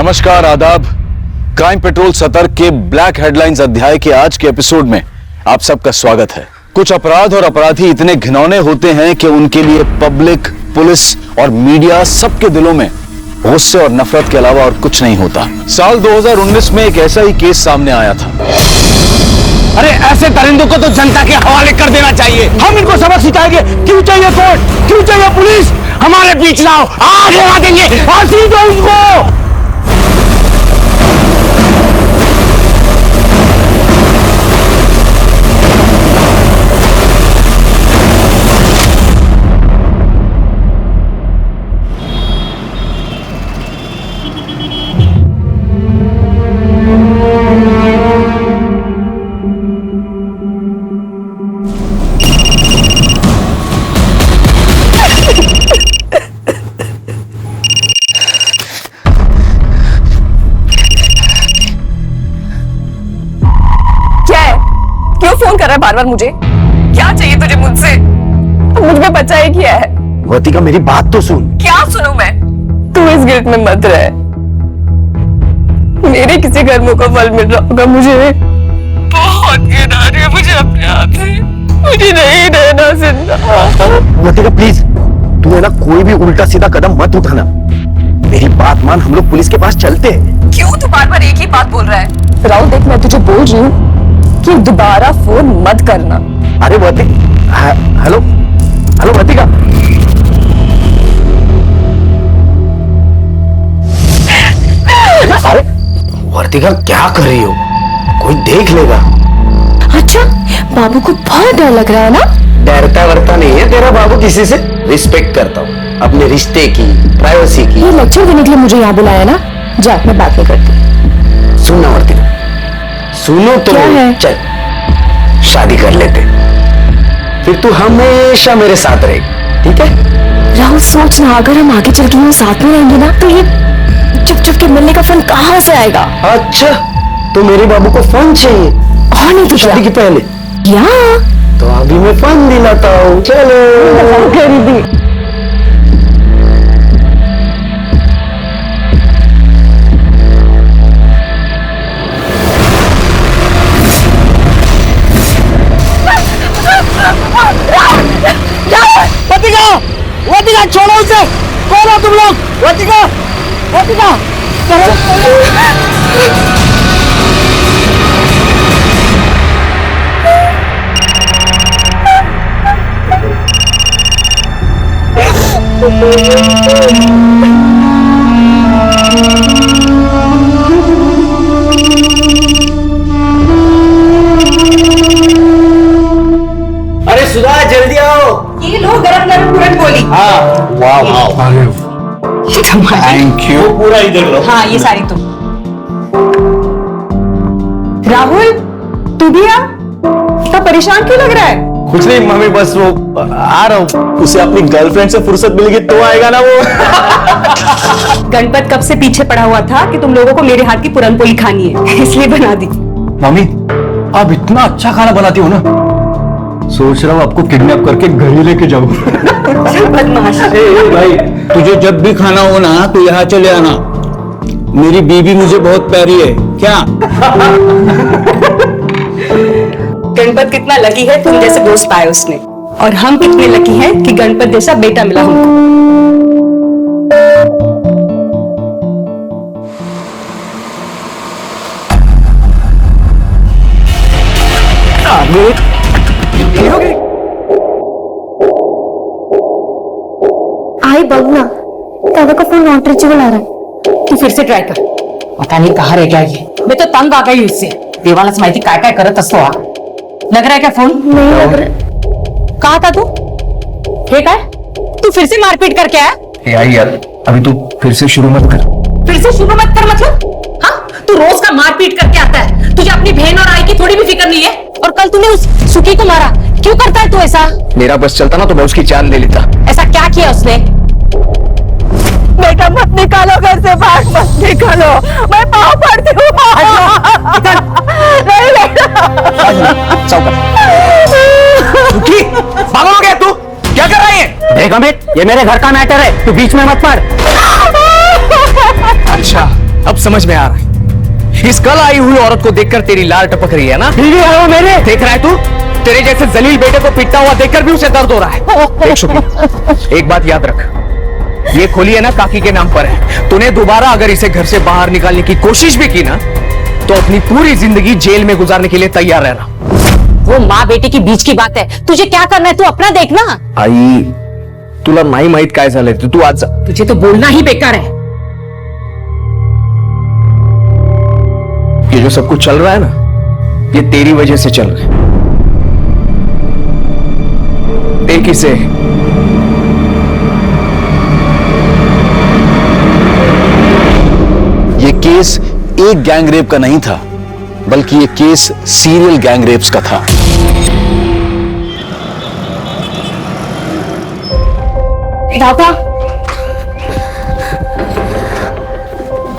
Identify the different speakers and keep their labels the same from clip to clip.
Speaker 1: नमस्कार, आदाब। Crime petrol सतर्क के ब्लैक हेडलाइंस अध्याय के आज के एपिसोड में आप सबका स्वागत है। कुछ अपराध और अपराधी इतने घिनौने होते हैं कि उनके लिए पब्लिक, पुलिस और मीडिया सबके दिलों में गुस्से और नफरत के अलावा और कुछ नहीं होता। साल 2019 में एक ऐसा ही केस सामने आया था।
Speaker 2: अरे ऐसे दरिंदों को तो जनता के हवाले कर देना चाहिए। हम इनको सबक सिखाएंगे। क्यों चाहिए कोर्ट, क्यों चाहिए पुलिस? हमारे बीच लाओ, आग लगा देंगे, फांसी दो उनको।
Speaker 3: फोन कर रहा है बार बार मुझे? क्या चाहिए तुझे मुझसे? मुझ में बचा ही किया है।
Speaker 2: वर्तिका मेरी बात तो सुन।
Speaker 3: क्या सुनूं मैं? तू इस गिल्ट में मत रह। मेरे किसी कर्मों का फल मिल रहा होगा मुझे। बहुत घिन आ रही है मुझे अपने आप से। मुझे नहीं रहना जिंदा।
Speaker 2: वर्तिका प्लीज, तू है ना कोई भी उल्टा सीधा कदम मत उठाना। मेरी बात मान, हम लोग पुलिस के पास चलते हैं।
Speaker 3: क्यों तू बार बार एक ही बात बोल रहा है? राहुल देख, मैं तुझे बोल रही हूँ कि दोबारा फोन मत करना।
Speaker 2: अरे वर्तिका, हेलो हेलो वर्तिका। अरे वर्तिका क्या कर रही हो? कोई देख लेगा।
Speaker 3: अच्छा, बाबू को बहुत डर लग रहा है ना?
Speaker 2: डरता वरता नहीं है तेरा बाबू किसी से। रिस्पेक्ट करता हूँ अपने रिश्ते की, प्राइवेसी की।
Speaker 3: ये लेक्चर देने के लिए मुझे यहाँ बुलाया ना? जा, मैं बात नहीं करती।
Speaker 2: सुनना वर्तिका, सुनो तो।
Speaker 3: क्या है?
Speaker 2: चल शादी कर लेते, फिर तू हमेशा मेरे साथ रहेगी, ठीक है?
Speaker 3: राहुल सोच ना, अगर हम आगे चल के हम साथ में रहेंगे ना तो ये चुप चुप के मिलने का फन कहाँ से आएगा?
Speaker 2: अच्छा, तो मेरे बाबू को फोन चाहिए
Speaker 3: और नहीं तो
Speaker 2: शादी के पहले?
Speaker 3: या
Speaker 2: तो अभी मैं फोन दिलाता हूँ। चलो खरीदी। वर्तिका छोड़ो उसे। कौन हो तुम लोग? वर्तिका, वर्तिका अरे सुधा, जल्दी आओ।
Speaker 3: ये लो गरम गरम पूरन पोली।
Speaker 2: हाँ, वाह वाह, थैंक यू। पूरा इधर लो।
Speaker 3: हाँ, ये सारी तुम। राहुल, तू भी आ। इतना परेशान क्यों लग रहा है?
Speaker 2: कुछ नहीं मम्मी, बस वो आ रहा हूँ। उसे अपनी गर्लफ्रेंड से फुर्सत मिलेगी तो आएगा ना वो।
Speaker 3: गणपत कब से पीछे पड़ा हुआ था कि तुम लोगों को मेरे हाथ की पूरन पोली खानी है, इसलिए बना दी।
Speaker 2: मम्मी, आप इतना अच्छा खाना बनाती हो ना, सोच रहा हूँ आपको किडनैप करके घर ही लेके जाऊँ।
Speaker 3: बदमाश।
Speaker 4: भाई, तुझे जब भी खाना हो ना तो यहाँ चले आना। मेरी बीवी मुझे बहुत प्यारी है। क्या
Speaker 3: गणपत कितना लकी है तुम जैसे दोस्त पाए उसने, और हम कितने लकी हैं कि गणपत जैसा बेटा मिला हमको।
Speaker 5: आई बघ ना, दादा का फोन नॉट रीचेबल आ रहा है।
Speaker 3: तू फिर से ट्राय कर।
Speaker 6: पता नहीं कहाँ रह गया ये। मैं तो तंग आ गई इससे। देवालाच माहिती काय काय करत असतो हा। लग रहा है क्या फोन?
Speaker 5: नहीं लग रहा।
Speaker 6: कहा था तू? हे काय? तू फिर से मारपीट करके आया?
Speaker 2: यार यार, अभी तू फिर से शुरू मत कर।
Speaker 6: फिर से शुरू मत कर मतलब? हाँ, तू रोज का मारपीट करके आता है। तुझे अपनी बहन और आई की थोड़ी भी फिक्र नहीं है। और कल तूने उस सुखी को मारा, क्यों करता है तू ऐसा?
Speaker 2: मेरा बस चलता ना तो मैं उसकी जान ले लेता।
Speaker 6: ऐसा क्या किया उसने?
Speaker 3: बेटा मत निकालो घर से बाहर, मत निकालो। मैं पाँव पड़ती हूँ। नहीं बेटा।
Speaker 2: सुखी, पागल हो गया तू? क्या कर रही है? देख अमित, ये मेरे घर का मैटर है, तू बीच में मत पड़। अच्छा, अब समझ में आ रहा है। इस कल आई हुई औरत को देखकर तेरी लाल टपक रही है ना?
Speaker 4: बीवी है वो मेरे।
Speaker 2: देख रहा है तू? तेरे जैसे जलील बेटे को पिटता हुआ देखकर भी उसे दर्द हो रहा है। देख शुक्रिया, एक बात याद रख, ये खोली है ना काकी के नाम पर है। तूने दोबारा अगर इसे घर से बाहर निकालने की कोशिश भी की ना, तो अपनी पूरी जिंदगी जेल में गुजारने के लिए तैयार रहना।
Speaker 6: वो माँ बेटे की बीच की बात है, तुझे क्या करना है तू अपना देखना।
Speaker 2: आई तुला नाही माहित काय झालंय, तू आज जा।
Speaker 6: तुझे तो बोलना ही बेकार है।
Speaker 2: ये जो सब कुछ चल रहा है ना, ये तेरी वजह से चल रहा है। एक ही से
Speaker 1: ये केस एक गैंग रेप का नहीं था, बल्कि ये केस सीरियल गैंग रेप्स का था।
Speaker 5: दादा,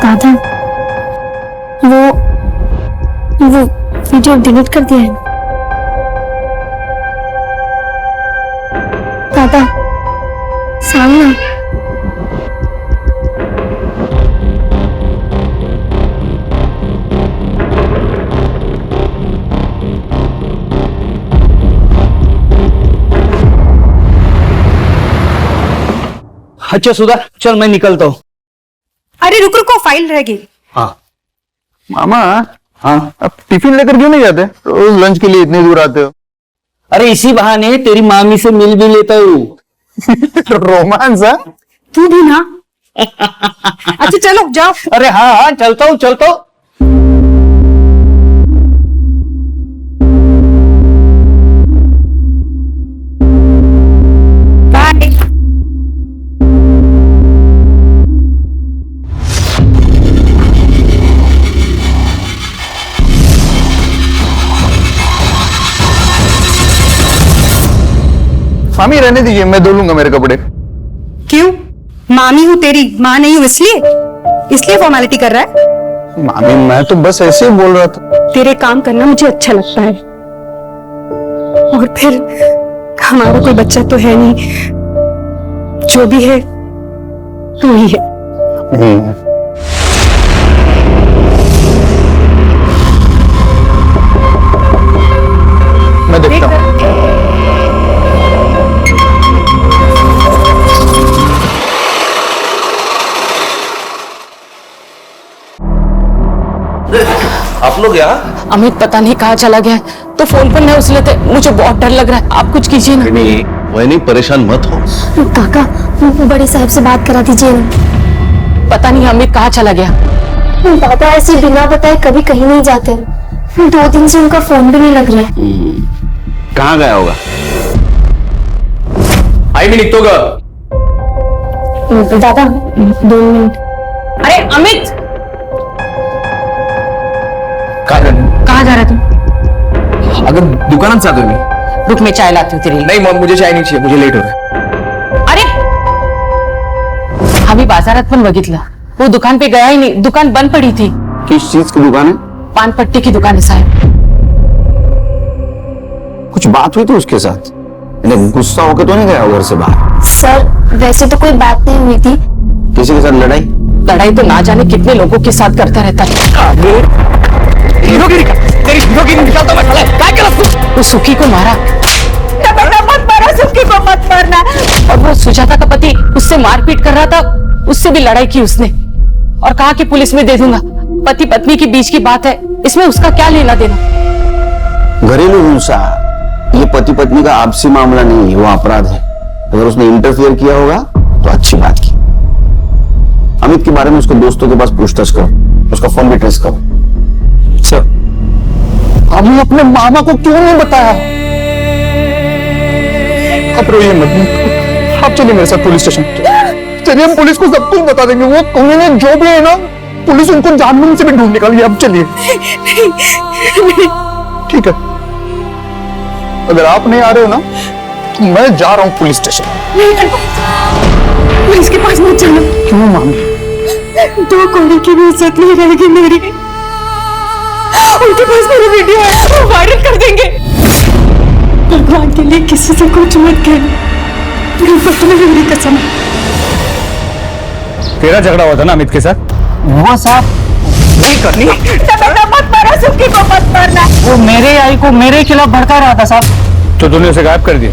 Speaker 5: दादा, वो वीडियो डिलीट कर दिया है। दादा, सामने
Speaker 4: अच्छा सुधा, चल मैं निकलता हूँ।
Speaker 7: अरे रुक रुको, फाइल रह गई।
Speaker 4: हाँ
Speaker 8: मामा,
Speaker 4: हाँ।
Speaker 8: अब टिफिन लेकर क्यों नहीं जाते? रोज लंच के लिए इतनी दूर आते हो।
Speaker 4: अरे इसी बहाने तेरी मामी से मिल भी लेता हूँ।
Speaker 8: रोमांस है?
Speaker 7: तू भी ना। अच्छा चलो जाओ।
Speaker 4: अरे हाँ हाँ, चलता हूँ चलता हूँ।
Speaker 7: बाय।
Speaker 8: मामी रहने दीजिए, मैं धो लूंगा मेरे कपड़े।
Speaker 7: क्यों? मामी हूँ तेरी, माँ नहीं हूँ इसलिए फॉर्मेलिटी कर रहा है?
Speaker 8: मामी मैं तो बस ऐसे ही बोल रहा था।
Speaker 7: तेरे काम करना मुझे अच्छा लगता है, और फिर हमारा कोई बच्चा तो है नहीं, जो भी है तू ही है।
Speaker 8: मैं देखता हूँ।
Speaker 2: आप लोग यहाँ?
Speaker 6: अमित पता नहीं कहाँ चला गया है, तो फोन पर नहीं उस लेते। मुझे बहुत डर लग रहा है, आप कुछ कीजिए ना।
Speaker 1: नहीं परेशान मत हो।
Speaker 5: काका, बड़े साहब से बात करा दीजिए ना।
Speaker 6: पता नहीं अमित कहाँ चला गया।
Speaker 5: दादा ऐसे बिना बताए कभी कहीं नहीं जाते। 2 दिन से उनका फोन भी नहीं लग रहा है।
Speaker 1: कहाँ गया होगा?
Speaker 2: आई भी निकतो ग।
Speaker 5: दादा 2 मिनट।
Speaker 6: अरे अमित,
Speaker 2: कहाँ
Speaker 6: जा रहा है तुम?
Speaker 2: अगर दुकान से आते हो।
Speaker 6: रुक, मैं चाय लाती हूँ तेरे लिए।
Speaker 2: नहीं मॉम, मुझे चाय नहीं चाहिए, मुझे लेट हो रहा है।
Speaker 6: अरे अभी बाजारात पण बघितलं, वो दुकान पे गया ही नहीं, दुकान बंद पड़ी थी।
Speaker 8: किस चीज की दुकान है?
Speaker 6: पान पट्टी की दुकान है साहब।
Speaker 8: कुछ बात हुई थी उसके साथ? गुस्सा होकर तो नहीं गया घर से बाहर?
Speaker 5: सर वैसे तो कोई बात नहीं हुई थी।
Speaker 8: किसी के साथ लड़ाई?
Speaker 6: लड़ाई तो ना जाने कितने लोगों के साथ करता रहता है।
Speaker 2: हीरोगिरी का, तेरी हीरोगिरी निकालता मैं साला। क्या कर रहा तू?
Speaker 6: वो सुखी को मारा।
Speaker 7: मत मारो, सुखी को मत मारना।
Speaker 6: और वो सुजाता का पति उससे मारपीट कर रहा था, उससे भी लड़ाई की उसने, और कहा कि पुलिस में दे दूंगा। पति पत्नी के बीच की बात है, इसमें उसका क्या लेना देना?
Speaker 8: घरेलू हिंसा ये पति पत्नी का आपसी मामला नहीं है, वो अपराध है। अगर उसने इंटरफियर किया होगा तो अच्छी बात की। अमित के बारे में उसके दोस्तों के पास पूछताछ करो, उसका फोन भी ट्रेस करो।
Speaker 2: सर,
Speaker 8: हमने अपने मामा को क्यों नहीं बताया?
Speaker 2: अब रोइए मत, आप चलिए मेरे साथ पुलिस स्टेशन।
Speaker 8: चलिए हम पुलिस को सब कुछ बता देंगे। वो कहीं जो भी है ना, पुलिस उनको जानबूझ से भी ढूंढ निकाली। अब चलिए। ठीक है, अगर आप नहीं आ रहे हो ना, तो मैं जा रहा हूँ पुलिस स्टेशन।
Speaker 7: पुलिस के पास मत जाना।
Speaker 8: क्यों मामी?
Speaker 7: 2 कौड़ी की भी इज्जत नहीं रहेगी मेरी। उनके पास मेरी वीडियो है, वो वायरल कर देंगे। भगवान के लिए किसी से कुछ मत कहना, मेरी कसम।
Speaker 4: तेरा झगड़ा हुआ था ना अमित के साथ? वो साहब नहीं करनी।
Speaker 7: बेटा मत मारो, सुक्की को मत मारना।
Speaker 4: वो मेरे आई को मेरे खिलाफ भड़का रहा था साहब।
Speaker 2: तो तूने उसे गायब कर दिया?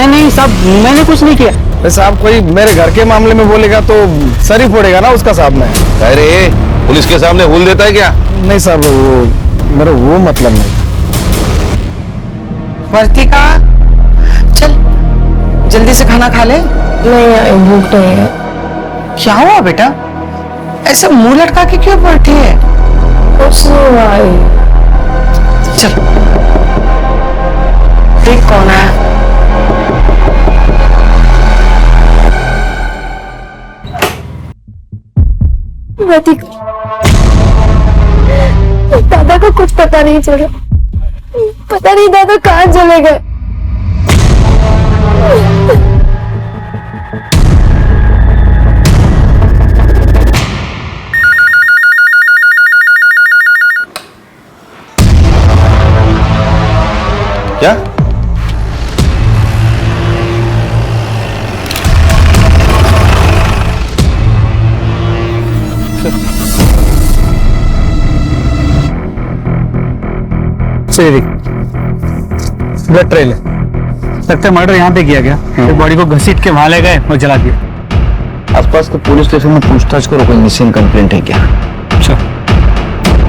Speaker 4: नहीं साहब, मैंने कुछ नहीं किया।
Speaker 2: साहब कोई मेरे घर के मामले में बोलेगा तो सर ही फोड़ेगा ना उसका साहब में।
Speaker 1: अरे पुलिस के सामने हुल देता है क्या?
Speaker 2: नहीं साहब, वो मेरा वो मतलब नहीं।
Speaker 9: वर्तिका चल जल्दी से खाना खा ले।
Speaker 3: नहीं भूख नहीं है।
Speaker 9: क्या हुआ बेटा, ऐसा मुंह लटका के क्यों बैठी है?
Speaker 3: कुछ नहीं भाई।
Speaker 9: चल देख कौन है।
Speaker 5: दादा को कुछ पता नहीं चल रहा, पता नहीं दादा कहाँ चले गए।
Speaker 1: क्या?
Speaker 2: ब्लड ट्रेल है, लगता है मर्डर यहाँ पे किया गया। फिर बॉडी को घसीट के वहां ले गए और जला दिया।
Speaker 8: आसपास के पुलिस स्टेशन में पूछताछ करो, कोई मिसिंग कंप्लेंट है क्या?
Speaker 2: अच्छा,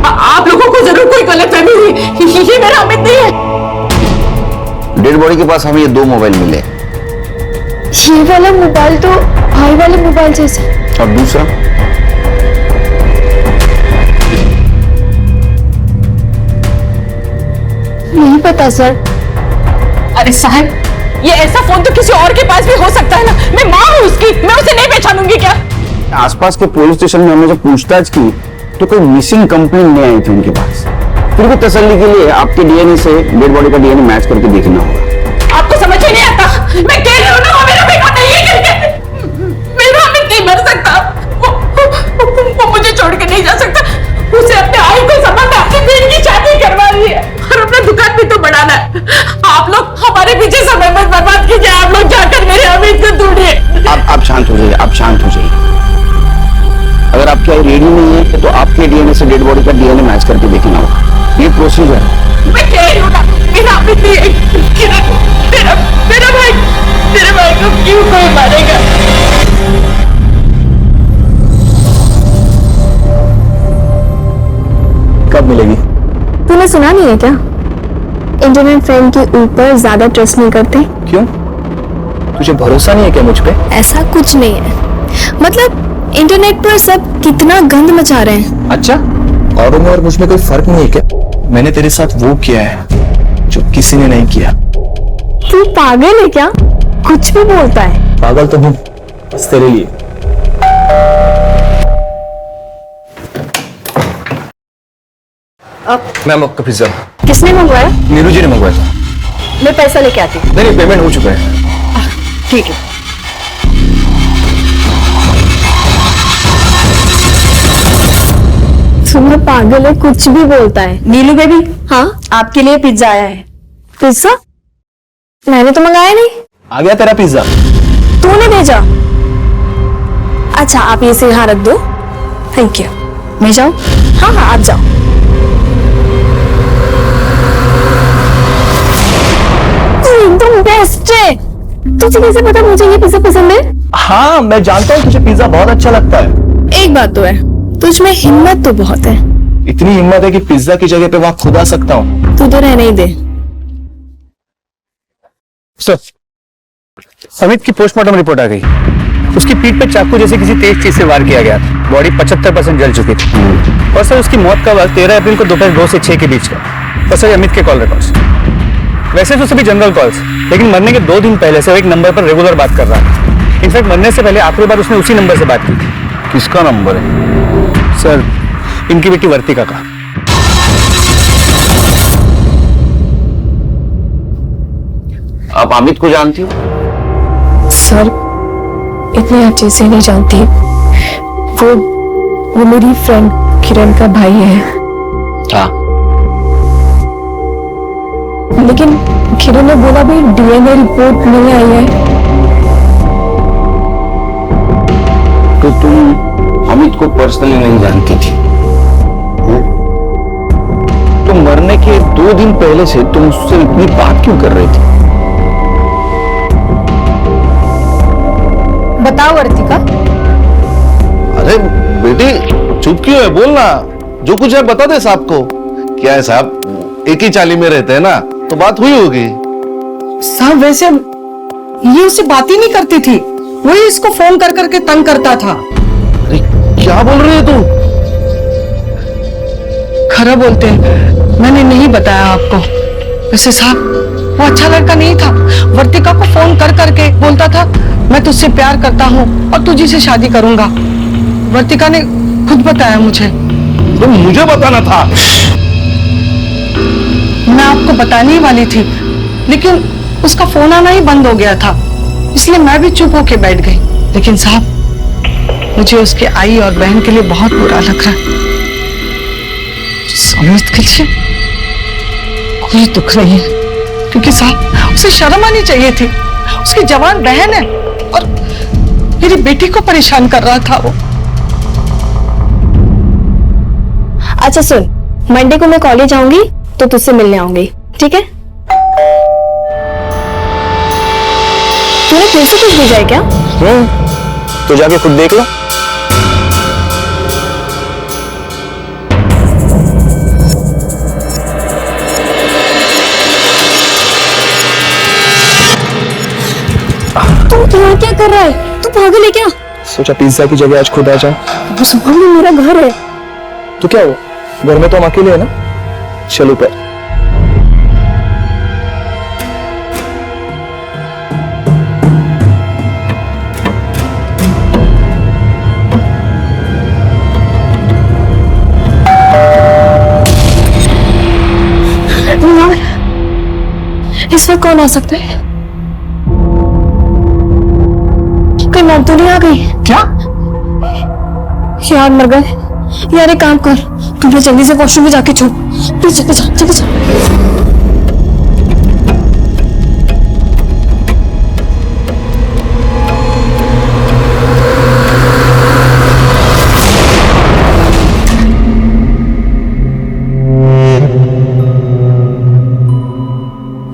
Speaker 7: आप लोगों को जरूर कोई गलतफहमी हुई, ये मेरा अमित नहीं है।
Speaker 8: डेड बॉडी के पास हमें ये 2 मोबाइल मिले।
Speaker 5: ये वाला मोबाइल तो भाई वाले मोबाइल जैसा,
Speaker 8: और दूसरा?
Speaker 5: नहीं पता सर।
Speaker 6: अरे साहब, ये ऐसा फोन तो किसी और के पास भी हो सकता है ना। मैं माँ हूँ उसकी, मैं उसे नहीं पहचानूंगी क्या?
Speaker 8: आसपास के पुलिस स्टेशन में हमने जब पूछताछ की तो कोई मिसिंग कंप्लेंट नहीं आई थी उनके पास। फिर भी तसल्ली के लिए आपके डीएनए से डेड बॉडी का डीएनए मैच करके देखना होगा।
Speaker 7: आपको समझ ही नहीं आता, मैं कह रही हूँ ना वो मेरा बेटा नहीं है करके। मेरा अमित नहीं मर सकता, वो मुझे छोड़ के नहीं जा सकता। उसे अपने आई को संबंध अपनी बहन की शादी करवा रही है और अपना दुकान भी तो बढ़ाना है। आप लोग हमारे पीछे समय मत बर्बाद कीजिए। आप लोग जाकर मेरे अमित को ढूंढिए।
Speaker 8: आप शांत हो जाइए, आप शांत हो जाइए। अगर आपकी आई रेडी नहीं है तो आपके डीएनए से डेड बॉडी का डीएनए मैच करके देखना होगा। ये प्रोसीजर है।
Speaker 7: मैं कह रही हूँ ना, मेरा अमित नहीं है। मेरे भाई को क्यों कोई मारेगा?
Speaker 8: कब मिलेगी?
Speaker 5: तूने सुना नहीं है क्या? इंटरनेट फ्रेंड के ऊपर ज्यादा ट्रस्ट नहीं करते।
Speaker 8: क्यों? तुझे भरोसा नहीं है क्या मुझ पे?
Speaker 5: ऐसा कुछ नहीं है, मतलब इंटरनेट पर सब कितना गंद मचा रहे हैं।
Speaker 8: अच्छा, औरों में और मुझ में कोई फर्क नहीं है क्या? मैंने तेरे साथ वो किया है जो किसी ने नहीं किया।
Speaker 5: तू पागल है क्या? कुछ भी बोलता है।
Speaker 8: पागल तो हूँ, बस तेरे लिए। मैम आपका पिज्जा।
Speaker 5: किसने मंगवाया?
Speaker 8: नीरू जी ने मंगवाया था।
Speaker 5: मैं पैसा लेके आती हूँ।
Speaker 8: नहीं, पेमेंट हो चुका है।
Speaker 5: ठीक है। तुम्हें पागल है, कुछ भी बोलता है। नीलू बेबी, हाँ आपके लिए पिज्जा आया है। पिज्जा? मैंने तो मंगाया नहीं।
Speaker 8: आ गया तेरा पिज्जा।
Speaker 5: तूने भेजा? अच्छा, आप इसे यहाँ रख दो। Thank you. मैं जाऊँ? हाँ हाँ आप जाओ। एकदम बेस्ट है। तुझे कैसे पता मुझे ये पिज्जा पसंद है?
Speaker 8: हाँ, मैं जानता हूँ तुझे पिज्जा बहुत अच्छा लगता है।
Speaker 5: एक बात तो है, तुझ में हिम्मत तो बहुत है।
Speaker 8: इतनी हिम्मत है कि पिज्जा की जगह पे वहां खुद आ सकता हूँ।
Speaker 5: तू तो रहने ही दे।
Speaker 2: सर, अमित की पोस्टमार्टम रिपोर्ट आ गई। उसकी पीठ पे चाकू जैसे किसी तेज चीज से वार किया गया था। बॉडी 75% जल चुकी थी। और सर उसकी मौत का वक्त 13 अप्रैल को दोपहर 2 से 6 के बीच का। और सर अमित के कॉल रिकॉर्ड्स, वैसे तो सभी जनरल कॉल्स, लेकिन मरने के 2 दिन पहले से वो एक नंबर पर रेगुलर बात कर रहा था। इनफैक्ट मरने से पहले आखिरी बार उसने उसी नंबर से बात की थी।
Speaker 1: किसका नंबर है?
Speaker 2: सर, इनकी बेटी वर्तिका का।
Speaker 8: आप अमित को जानती हो?
Speaker 3: सर, इतने अच्छे से नहीं जानती। वो मेरी फ्रेंड किरण का भाई है।
Speaker 8: हाँ।
Speaker 3: लेकिन किरण ने बोला भी डीएनए रिपोर्ट नहीं आई है।
Speaker 8: तो तुम अमित को पर्सनली नहीं जानती थी।
Speaker 1: तो मरने के 2 दिन पहले से तुम उससे इतनी बात क्यों कर रही थी?
Speaker 6: बताओ वर्तिका।
Speaker 10: अरे बेटी चुप क्यों है, बोलना। जो कुछ है बता दे साहब को। क्या है साहब, एक ही चाली में रहते हैं ना, तो बात हुई होगी।
Speaker 9: साहब वैसे ये उससे बात ही नहीं करती थी, वही इसको फोन कर करके तंग करता था।
Speaker 10: अरे क्या बोल रही है तू?
Speaker 9: खरा बोलते हैं, मैंने नहीं बताया आपको। वैसे साहब वो अच्छा लड़का नहीं था। वर्तिका को फोन कर करके बोलता था मैं तुझसे प्यार करता हूँ और तुझी से शादी करूंगा। वर्तिका ने खुद बताया मुझे।
Speaker 10: तो मुझे बताना था।
Speaker 9: मैं आपको बताने ही वाली थी, लेकिन उसका फोन आना ही बंद हो गया था, इसलिए मैं भी चुप होके बैठ गई। लेकिन साहब मुझे उसके आई और बहन के लिए बहुत बुरा लग रहा है। अमित के लिए कोई दुख नहीं है, क्योंकि साहब उसे शर्म आनी चाहिए थी। उसकी जवान बहन है और मेरी बेटी को परेशान कर रहा था वो।
Speaker 5: अच्छा सुन, मंडे को मैं कॉलेज आऊंगी तो तुझसे मिलने आऊंगी, ठीक है? तूने फिर से कुछ भेजा है क्या?
Speaker 1: तो जाके खुद देख लो।
Speaker 5: तू यहाँ क्या कर रहा है? तू पागल है क्या?
Speaker 11: सोचा पिज्जा की जगह आज खुद आ जाऊं।
Speaker 5: वो सामने मेरा घर है।
Speaker 11: तो क्या हुआ, घर में तो हम अकेले हैं ना। चल ऊपर।
Speaker 5: इस वक्त कौन आ सकता है? कोई मौत तो नहीं आ गई?
Speaker 9: क्या
Speaker 5: यार मर गए। यार एक काम कर, तुम जल्दी से वॉशरूम में जाके छो। प्लीज जल्दी जा, जल्दी जा।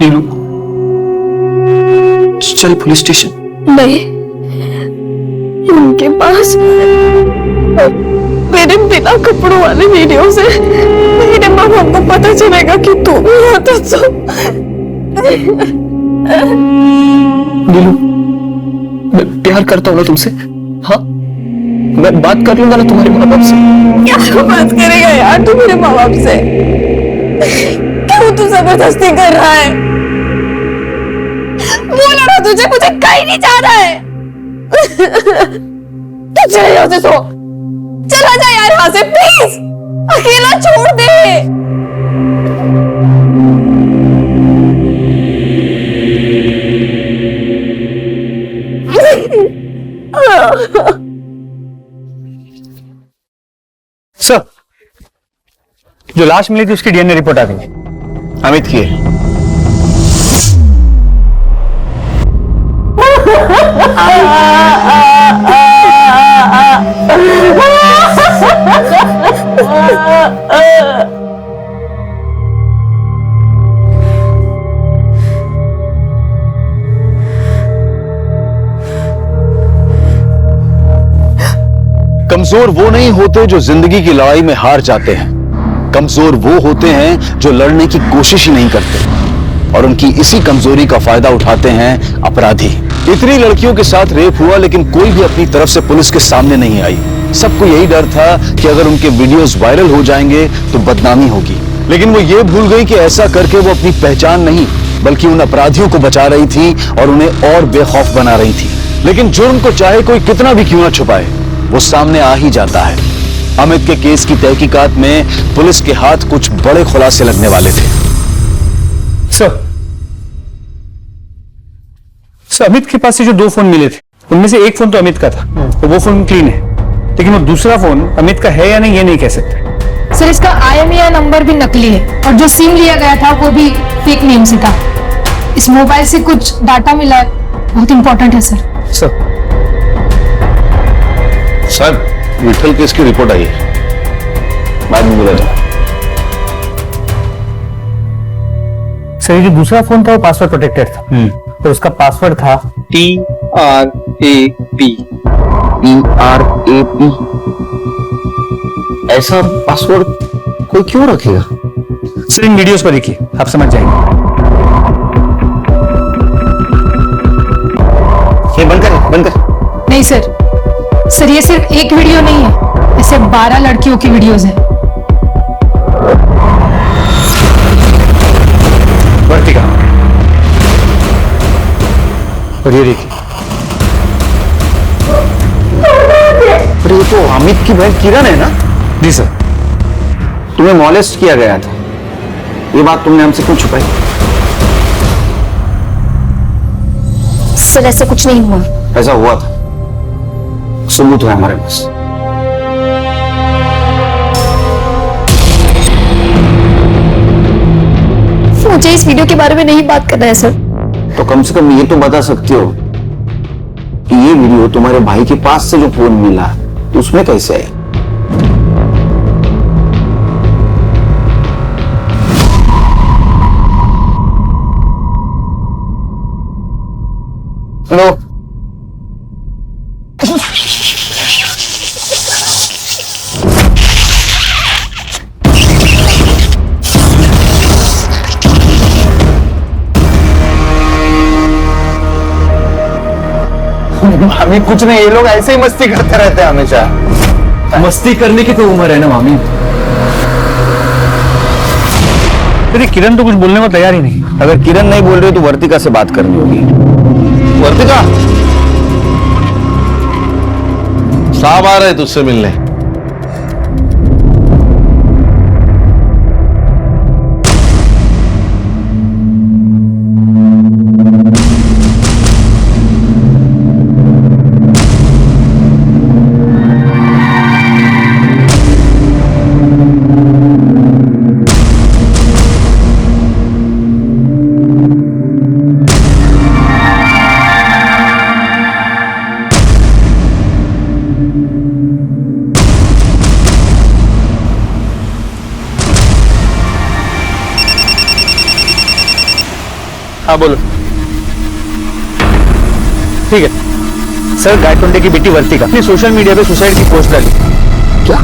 Speaker 11: नीलू चल पुलिस स्टेशन।
Speaker 5: नहीं, उनके पास मेरे बिना कपड़ों वाले वीडियो से मेरे माँ बाप को पता चलेगा कि तू भी यहाँ तो
Speaker 11: नीलू मैं प्यार करता हूँ ना तुमसे। हाँ मैं बात कर लूंगा ना तुम्हारे माँ बाप से।
Speaker 5: क्या बात करेगा यार तू मेरे माँ बाप से? क्यों तू जबरदस्ती कर रहा है? बोला ना तुझे, मुझे कहीं नहीं जाना है। तू चले जाओ से सो, चला जा यार यहाँ से प्लीज, अकेला छोड़ दे।
Speaker 2: सर, जो लाश मिली थी उसकी डीएनए रिपोर्ट आ गई।
Speaker 1: अमित की है। कमजोर वो नहीं होते जो जिंदगी की लड़ाई में हार जाते हैं, कमजोर वो होते हैं जो लड़ने की कोशिश ही नहीं करते, और उनकी इसी कमजोरी का फायदा उठाते हैं अपराधी। इतनी लड़कियों के साथ रेप हुआ लेकिन कोई भी अपनी तरफ से पुलिस के सामने नहीं आई। सबको यही डर था कि अगर उनके वीडियोस वायरल हो जाएंगे तो बदनामी होगी, लेकिन वो ये भूल गई कि ऐसा करके वो अपनी पहचान नहीं बल्कि उन अपराधियों को बचा रही थी और उन्हें और बेखौफ बना रही थी। लेकिन जुर्म को चाहे कोई कितना भी क्यों ना छुपाए, वो सामने आ ही जाता है। अमित के केस की तहकीकात में पुलिस के हाथ कुछ बड़े खुलासे लगने वाले थे।
Speaker 2: सर, अमित के पास से जो 2 फोन मिले थे उनमें से एक फोन तो अमित का था, तो वो फोन क्लीन है, लेकिन वो दूसरा फोन अमित का है या नहीं ये नहीं कह सकते।
Speaker 6: सर इसका IMEI नंबर भी नकली है और जो सिम लिया गया था वो भी फेक नेम से था। इस मोबाइल से कुछ डाटा मिला है, बहुत इंपॉर्टेंट है सर।
Speaker 2: सर
Speaker 10: विठल केस की रिपोर्ट आई है।
Speaker 8: बाद में बोला जाए।
Speaker 2: सर ये जो दूसरा फोन था वो पासवर्ड प्रोटेक्टेड था, तो उसका पासवर्ड था
Speaker 11: TRAP।
Speaker 8: TRAP। ऐसा पासवर्ड कोई क्यों रखेगा?
Speaker 2: सर इन वीडियोस को देखिए, आप समझ जाएंगे।
Speaker 8: ये बंद कर, बंद कर।
Speaker 7: नहीं सर, सर ये सिर्फ एक वीडियो नहीं है, ऐसे 12 लड़कियों की वीडियोस हैं।
Speaker 2: वर्तिका, और ये देखिए,
Speaker 8: अरे ये तो अमित की बहन किरण है ना?
Speaker 2: जी सर।
Speaker 8: तुम्हें मॉलेस्ट किया गया था, ये बात तुमने हमसे क्यों छुपाई?
Speaker 5: सर ऐसा कुछ नहीं हुआ।
Speaker 8: ऐसा हुआ था, सबूत है हमारे पास।
Speaker 5: मुझे इस वीडियो के बारे में नहीं बात करना है सर।
Speaker 8: तो कम से कम ये तो बता सकते हो कि ये वीडियो तुम्हारे भाई के पास से जो फोन मिला उसमें कैसे है?
Speaker 2: हेलो,
Speaker 11: मामी कुछ नहीं, ये लोग ऐसे ही मस्ती करते रहते हैं हमेशा।
Speaker 2: मस्ती करने की तो उम्र है ना मामी। अरे किरण तो कुछ बोलने को तैयार ही नहीं।
Speaker 8: अगर किरण नहीं बोल रही तो वर्तिका से बात करनी होगी।
Speaker 10: वर्तिका, साहब आ रहे तुझसे मिलने।
Speaker 2: हाँ बोलो। ठीक है सर, गायतोंडे की बेटी वर्तिका ने सोशल मीडिया पे सुसाइड की पोस्ट डाली।
Speaker 8: क्या?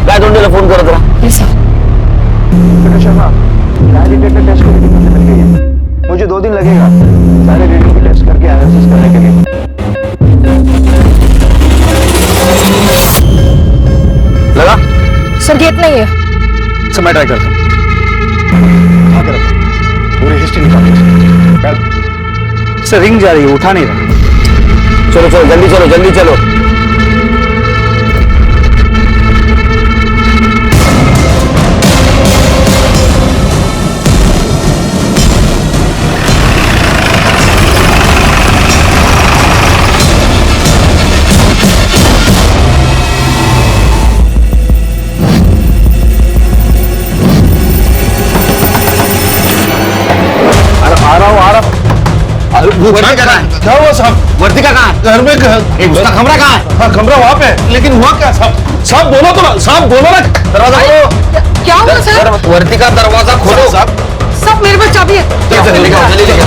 Speaker 8: गायतोंडेला फोन करत रहा।
Speaker 11: टेस्ट करके मुझे 2 दिन लगेगा सारे रीडिंग की टेस्ट करके एनालिसिस करने के लिए।
Speaker 8: लगा?
Speaker 5: सर गेट नहीं है।
Speaker 2: सर मैं ट्राई करता हूँ।
Speaker 11: पूरी हिस्ट्री निकाल।
Speaker 2: सर रिंग जा रही है, उठा नहीं रहा।
Speaker 8: चलो चलो जल्दी चलो, जल्दी चलो।
Speaker 10: वर्तिका कहाँ है? क्या हुआ साहब?
Speaker 8: वर्तिका कहाँ है?
Speaker 10: घर में
Speaker 8: उसका कमरा कहाँ है?
Speaker 10: हाँ कमरा वहाँ पे है, लेकिन हुआ क्या साहब? साहब बोलो तो ना, साहब बोलो ना। दरवाजा खोलो।
Speaker 9: क्या हुआ सर?
Speaker 8: वर्तिका दरवाजा खोलो।
Speaker 10: साहब
Speaker 9: सब मेरे पास चाबी है।
Speaker 8: जल्दी लेके, जल्दी लेके।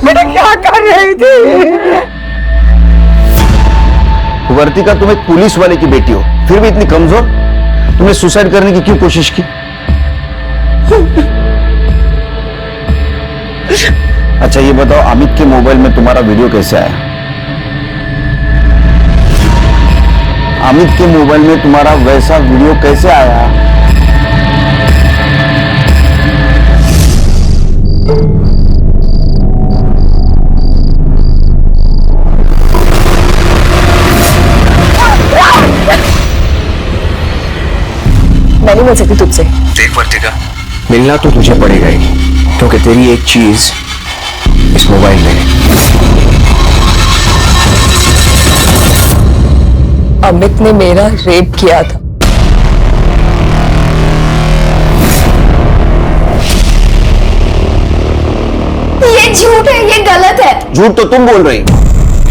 Speaker 9: बेटा क्या कर रही थी?
Speaker 8: वर्तिका, तुम एक पुलिस वाले की बेटी हो, फिर भी इतनी कमजोर। तुमने सुसाइड करने की क्यों कोशिश की? अच्छा ये बताओ, अमित के मोबाइल में तुम्हारा वीडियो कैसे आया? अमित के मोबाइल में तुम्हारा वैसा वीडियो कैसे आया?
Speaker 5: मैं नहीं बोल सकती तुझसे।
Speaker 11: देख वर्तिका, मिलना तो तुझे पड़ेगा ही, क्योंकि तेरी एक चीज इस मोबाइल में है।
Speaker 3: अमित ने मेरा रेप किया था।
Speaker 5: ये झूठ है, ये गलत है।
Speaker 8: झूठ तो तुम बोल रही।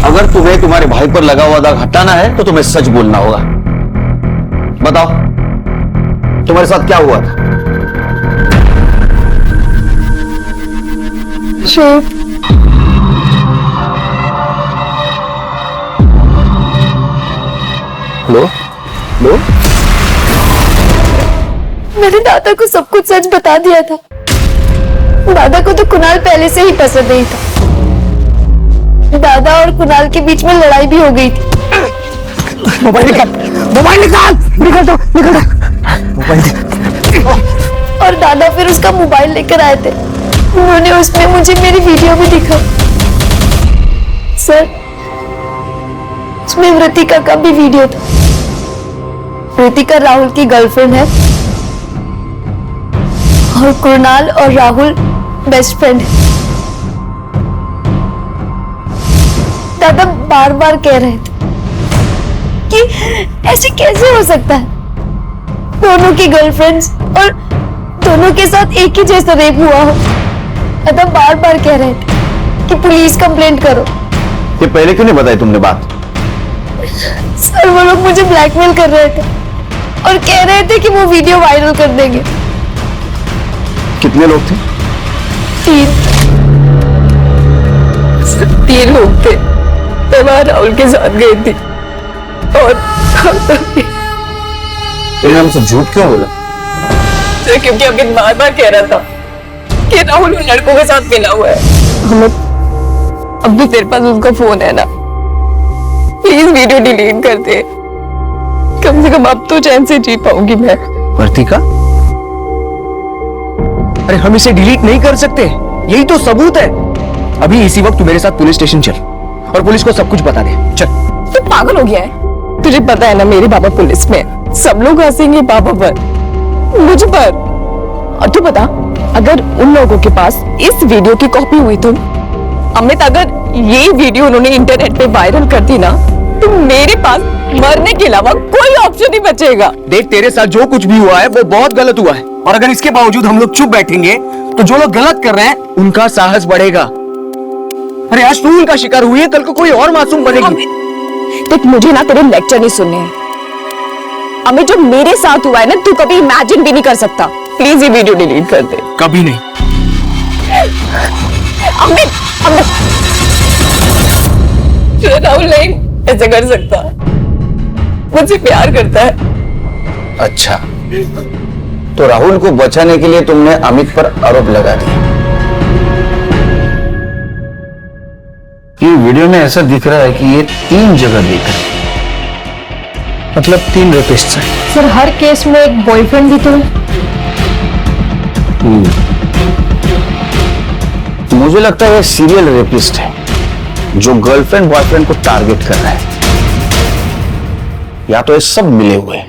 Speaker 8: अगर तुम्हें तुम्हारे भाई पर लगा हुआ दाग हटाना है तो तुम्हें सच बोलना होगा। बताओ तुम्हारे साथ क्या हुआ था?
Speaker 11: लो लो,
Speaker 5: मैंने दादा को सब कुछ सच बता दिया था। दादा को तो कुणाल पहले से ही पसंद नहीं था। दादा और कुणाल के बीच में लड़ाई भी हो गई थी।
Speaker 2: मोबाइल निकाल, मोबाइल निकाल, निकल दो, निकल दो, मोबाइल दे।
Speaker 5: और दादा फिर उसका मोबाइल लेकर आए थे। उन्होंने उसमें मुझे मेरी वीडियो भी दिखाई। सर, उसमें वृतिका का भी वीडियो था। वृतिका राहुल की गर्लफ्रेंड है और कुणाल और राहुल बेस्ट फ्रेंड है। दादा बार बार कह रहे थे कि ऐसे कैसे हो सकता है, दोनों की गर्लफ्रेंड्स और दोनों के साथ एक ही जैसा रेप हुआ हो। दादा बार बार कह रहे थे कि पुलिस कंप्लेंट करो।
Speaker 8: ये पहले क्यों नहीं बताई तुमने बात?
Speaker 5: सर, वो लोग मुझे ब्लैकमेल कर रहे थे और कह रहे थे कि वो वीडियो वायरल कर देंगे।
Speaker 8: कितने लोग थे?
Speaker 3: 3 लोग थे। मैं वहां राहुल के साथ गई थी और
Speaker 8: तुमने हमसे झूठ क्यों बोला?
Speaker 3: क्योंकि अमित बार बार कह रहा था कि राहुल उन लड़कों के साथ मिला हुआ है। अब भी तेरे पास उसका फोन है ना, प्लीज वीडियो डिलीट कर दे। कम से कम अब तो चैन से जी पाऊंगी मैं।
Speaker 11: वर्तिका, अरे हम इसे डिलीट नहीं कर सकते, यही तो सबूत है। अभी इसी वक्त तू मेरे साथ पुलिस स्टेशन चल और पुलिस को सब कुछ बता दे। चल।
Speaker 3: तू पागल हो गया है? तुझे पता है ना मेरे पापा पुलिस में, सब लोग हंसेंगे पापा पर, मुझ पर। और तू बता, अगर उन लोगों के पास इस वीडियो की कॉपी हुई तो अमित, अगर ये वीडियो उन्होंने इंटरनेट पे वायरल कर दी ना, तो मेरे पास मरने के अलावा कोई ऑप्शन नहीं बचेगा।
Speaker 11: देख, तेरे साथ जो कुछ भी हुआ है वो बहुत गलत हुआ है, और अगर इसके बावजूद हम लोग चुप बैठेंगे तो जो लोग गलत कर रहे हैं उनका साहस बढ़ेगा। अरे आज तू उनका शिकार हुई है, कल को कोई और मासूम बनेगी।
Speaker 3: देख, मुझे ना तेरे लेक्चर नहीं सुनने हैं। अमित, जो मेरे साथ हुआ है ना, तू कभी इमेजिन भी नहीं कर सकता। प्लीज ये वीडियो डिलीट कर दे।
Speaker 11: कभी नहीं।
Speaker 3: अमित, अमित, राहुल नहीं ऐसे कर सकता, मुझसे प्यार करता है।
Speaker 8: अच्छा, तो राहुल को बचाने के लिए तुमने अमित पर आरोप लगा दिया। ये वीडियो में ऐसा दिख रहा है कि ये 3 जगह देख रहे हैं।
Speaker 11: मतलब 3 रेपिस्ट्स हैं।
Speaker 6: सर, हर केस में एक बॉयफ्रेंड भी तो है।
Speaker 8: मुझे लगता है ये सीरियल रेपिस्ट है जो गर्लफ्रेंड बॉयफ्रेंड को टारगेट कर रहा है, या तो ये सब मिले हुए हैं।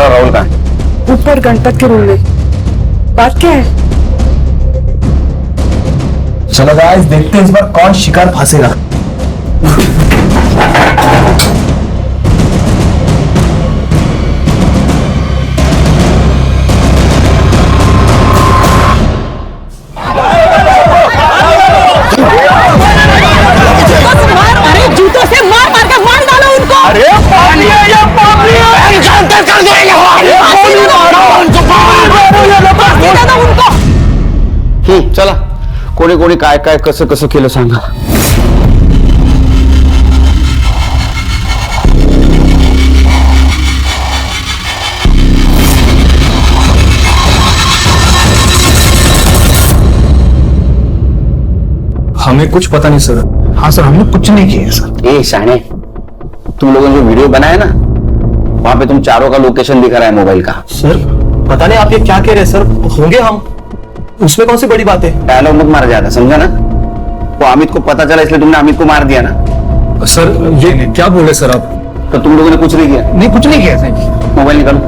Speaker 8: राहुल कहाँ है?
Speaker 9: ऊपर गणपत के रूम में। बात क्या है?
Speaker 11: चलो गाइस, देखते हैं इस बार कौन शिकार फंसेगा।
Speaker 6: अरे जूतों से मार मार के मार डालो उनको।
Speaker 2: अरे पानी है या पानी है? एनकाउंटर कर देंगे।
Speaker 8: चला, कोणी कोणी काय काय कसं कसं केलं सांगा।
Speaker 11: हमें कुछ पता नहीं सर। हाँ सर, हमने कुछ नहीं किया सर।
Speaker 8: ए शाने, तुम लोगों ने जो वीडियो बनाया ना, वहां पे तुम चारों का लोकेशन दिखा रहा है मोबाइल का।
Speaker 11: सर पता नहीं आप ये क्या कह रहे हैं सर, होंगे हम, उसमें कौन सी बड़ी बात है।
Speaker 8: डायलॉग मत मारा जाता, समझा ना? वो अमित को पता चला इसलिए तुमने अमित को मार दिया ना?
Speaker 11: सर ये क्या बोले सर आप?
Speaker 8: तो तुम लोगों ने कुछ नहीं किया?
Speaker 11: नहीं, कुछ नहीं किया सर।
Speaker 8: मोबाइल निकालो।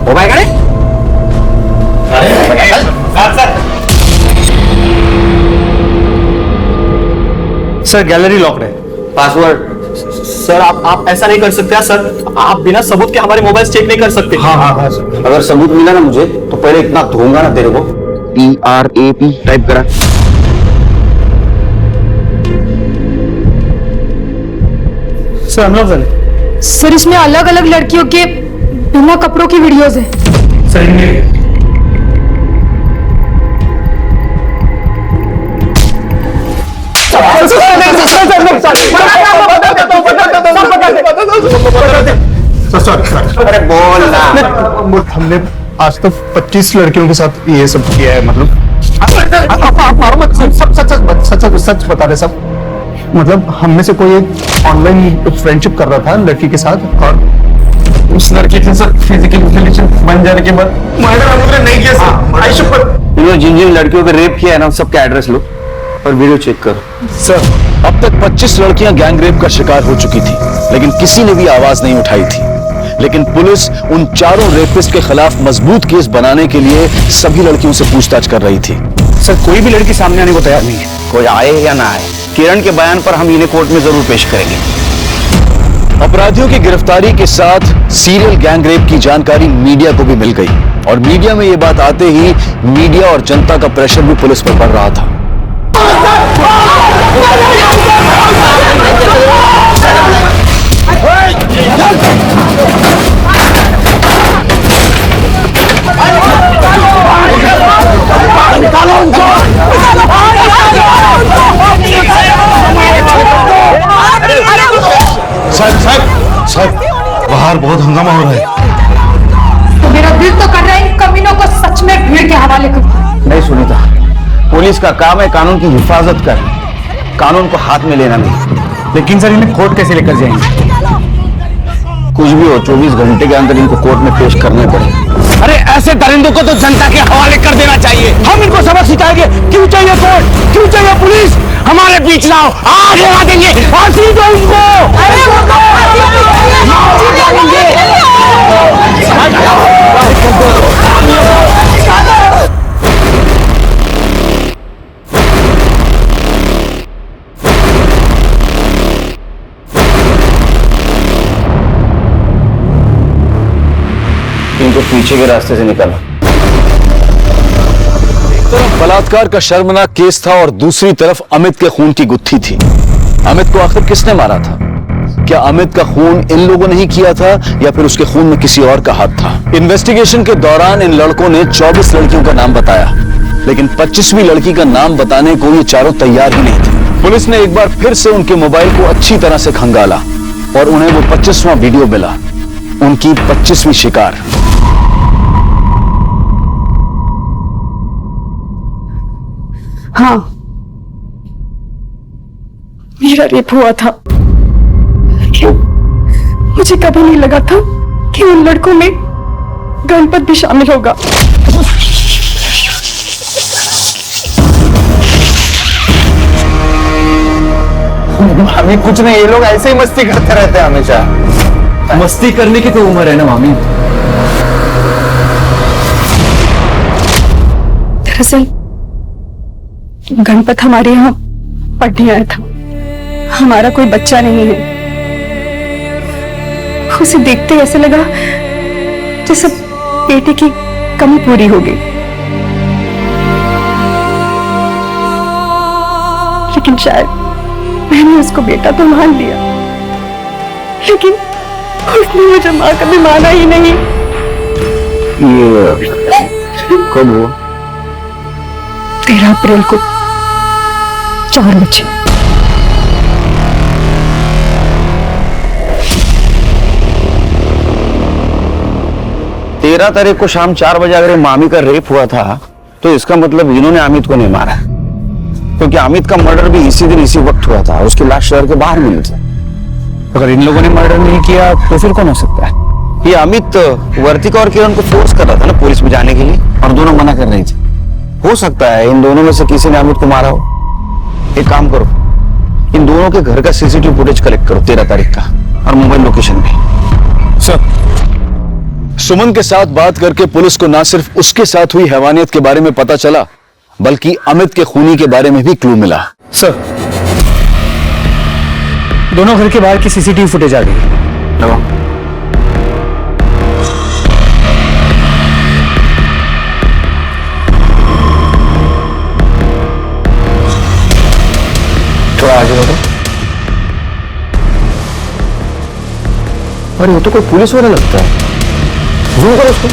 Speaker 8: मोबाइल करे?
Speaker 11: सर गैलरी लॉक्ड है।
Speaker 8: पासवर्ड?
Speaker 11: सर आप ऐसा नहीं कर सकते सर, आप बिना सबूत के हमारे मोबाइल चेक नहीं कर सकते। हाँ सर।
Speaker 8: अगर सबूत मिला ना मुझे तो पहले इतना धोऊंगा ना तेरे को। PRAP टाइप करा।
Speaker 11: सर हम लोग
Speaker 5: सर इसमें अलग अलग लड़कियों के बिना कपड़ों की वीडियोस है।
Speaker 11: सर
Speaker 8: अरे बोल ना।
Speaker 10: हमने आज तक 25 लड़कियों के साथ ये सब किया है। मतलब आप मारो मत, सच बता रहे सब। मतलब हम में से कोई एक ऑनलाइन फ्रेंडशिप कर रहा था लड़की के साथ, और उस लड़की के साथ फिजिकल रिलेशन बन जाने के बाद मर्डर हम लोगों ने नहीं किया सर। आई शुड
Speaker 8: इन्होंने जिन जिन लड़कियों पे रेप किया है ना सबका एड्रेस लो और वीडियो चेक करो।
Speaker 1: सर, अब तक 25 लड़कियां गैंगरेप का शिकार हो चुकी थी, लेकिन किसी ने भी आवाज नहीं उठाई थी। लेकिन पुलिस उन चारों रेपिस्ट के खिलाफ मजबूत केस बनाने के लिए सभी लड़कियों से पूछताछ कर रही थी।
Speaker 11: सर कोई भी लड़की सामने आने को तैयार नहीं है।
Speaker 8: कोई आए या ना आए, किरण के बयान पर हम इन्हें कोर्ट में जरूर पेश करेंगे।
Speaker 1: अपराधियों की गिरफ्तारी के साथ सीरियल गैंगरेप की जानकारी मीडिया को भी मिल गई, और मीडिया में यह बात आते ही मीडिया और जनता का प्रेशर भी पुलिस पर बढ़ रहा था।
Speaker 10: साहब बाहर बहुत हंगामा हो रहा है।
Speaker 7: तो मेरा दिल तो कर रहा है इन कमीनों को सच में भीड़ के हवाले कर।
Speaker 8: नहीं सुनीता, पुलिस का काम है कानून की हिफाजत कर, कानून को हाथ में लेना नहीं।
Speaker 11: लेकिन सर इन्हें कोर्ट कैसे लेकर जाएंगे?
Speaker 8: कुछ भी हो 24 घंटे के अंदर इनको कोर्ट में पेश करने पड़े।
Speaker 2: अरे ऐसे दरिंदों को तो जनता के हवाले कर देना चाहिए। हम इनको सबक सिखाएंगे। क्यों चाहिए कोर्ट, क्यों चाहिए पुलिस? हमारे बीच लाओ, आग लगा देंगे, फांसी दो उनको।
Speaker 8: इनको पीछे के रास्ते से निकाला।
Speaker 1: एक तरफ बलात्कार का शर्मनाक केस था और दूसरी तरफ अमित के खून की गुत्थी थी। अमित को आखिर किसने मारा था? क्या अमित का खून इन लोगों ने ही किया था या फिर उसके खून में किसी और का हाथ था? इन्वेस्टिगेशन के दौरान इन लड़कों ने 24 लड़कियों का नाम बताया, लेकिन 25वीं लड़की का नाम बताने को ये चारों तैयार ही नहीं थे। पुलिस ने एक बार फिर से उनके मोबाइल को अच्छी तरह से खंगाला और उन्हें वो 25वां वीडियो मिला, उनकी 25वीं शिकार।
Speaker 3: हाँ, मेरा रेप हुआ था। मुझे कभी नहीं लगा था कि उन लड़कों में गणपत भी शामिल होगा।
Speaker 10: मामी कुछ नहीं, ये लोग ऐसे ही मस्ती करते रहते हैं हमेशा।
Speaker 11: मस्ती करने की तो उम्र है ना मामी।
Speaker 3: दरअसल गणपत हमारे यहाँ पढ़ने आया था। हमारा कोई बच्चा नहीं है। उसे देखते ऐसे लगा जैसे बेटे की कमी पूरी हो गई। लेकिन शायद मैंने उसको बेटा तो मान लिया, लेकिन उसने मुझे माँ कभी माना ही नहीं।
Speaker 8: ये कब हुआ?
Speaker 3: 13 अप्रैल को 4 बजे।
Speaker 8: तेरह तारीख को शाम 4 बजे अगर मामी का रेप हुआ था तो इसका मतलब इन्होंने अमित को नहीं मारा, क्योंकि अमित का मर्डर भी इसी दिन इसी वक्त हुआ था और उसकी लाश शहर के बाहर मिली थी।
Speaker 11: अगर इन लोगों ने मर्डर नहीं किया तो फिर कौन हो सकता है?
Speaker 8: ये अमित वर्तिका और किरण को फोर्स कर रहा था ना पुलिस में जाने के लिए, और दोनों मना कर रही थी। हो सकता है इन दोनों में से किसी ने अमित को मारा हो। एक काम करो, इन दोनों के घर का सीसीटीवी फुटेज कलेक्ट करो 13 तारीख का, और मोबाइल लोकेशन भी।
Speaker 1: सर, सुमन के साथ बात करके पुलिस को ना सिर्फ उसके साथ हुई हैवानियत के बारे में पता चला, बल्कि अमित के खूनी के बारे में भी क्लू मिला।
Speaker 10: सर, दोनों घर के बाहर की सीसीटीवी फुटेज आ गई।
Speaker 8: लगाओ। थोड़ा आगे बढ़ो। अरे वो तो कोई पुलिस वाला लगता है, जूम करो उसको।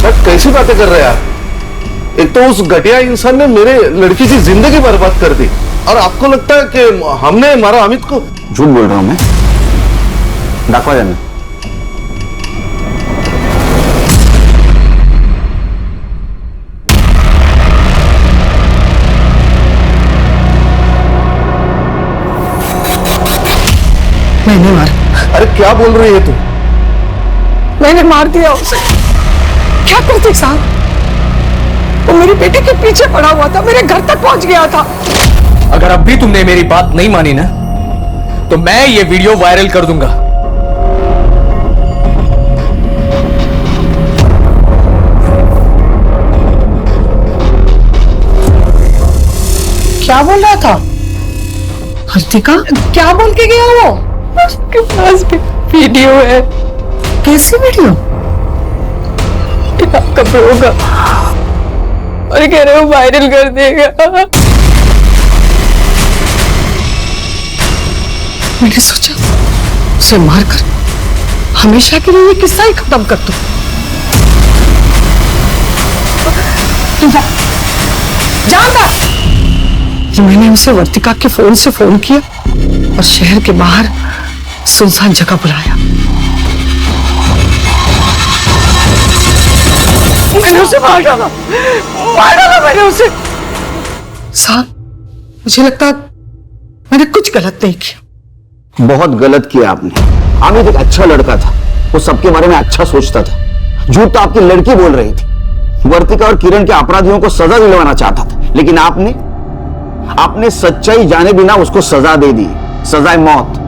Speaker 12: सर कैसी बातें कर रहे हैं आप? एक तो उस घटिया इंसान ने मेरे लड़की की जिंदगी बर्बाद कर दी, और आपको लगता है कि हमने मारा अमित को?
Speaker 8: झूठ बोल रहा हूं मैं। दाखवा जाना।
Speaker 9: मैंने मारा।
Speaker 12: अरे क्या बोल रही है तू?
Speaker 9: मैंने मार दिया उसे। क्या करते साहब, वो मेरी बेटी के पीछे पड़ा हुआ था, मेरे घर तक पहुंच गया था।
Speaker 11: अगर अब भी तुमने मेरी बात नहीं मानी ना, तो मैं ये वीडियो वायरल कर दूंगा।
Speaker 9: क्या बोल रहा था हर्तिका? क्या बोल के गया वो?
Speaker 3: उसके पास भी वीडियो है।
Speaker 9: कैसी वीडियो?
Speaker 3: आपका होगा और कह रहे हो वायरल कर देगा।
Speaker 9: मैंने सोचा उसे मारकर हमेशा के लिए ये किस्सा ही खत्म कर दूं। जाता मैंने उसे वर्तिका के फोन से फोन किया और शहर के बाहर सुनसान जगह बुलाया। मैंने उसे मार डाला मैंने उसे। साहब, मुझे लगता मैंने कुछ गलत नहीं किया।
Speaker 8: बहुत गलत किया आपने। अमित एक अच्छा लड़का था, वो सबके बारे में अच्छा सोचता था। झूठ तो आपकी लड़की बोल रही थी। वर्तिका और किरण के अपराधियों को सजा दिलवाना चाहता था, लेकिन आपने सच्चाई जाने बिना उसको सजा दे दी, सजाए मौत।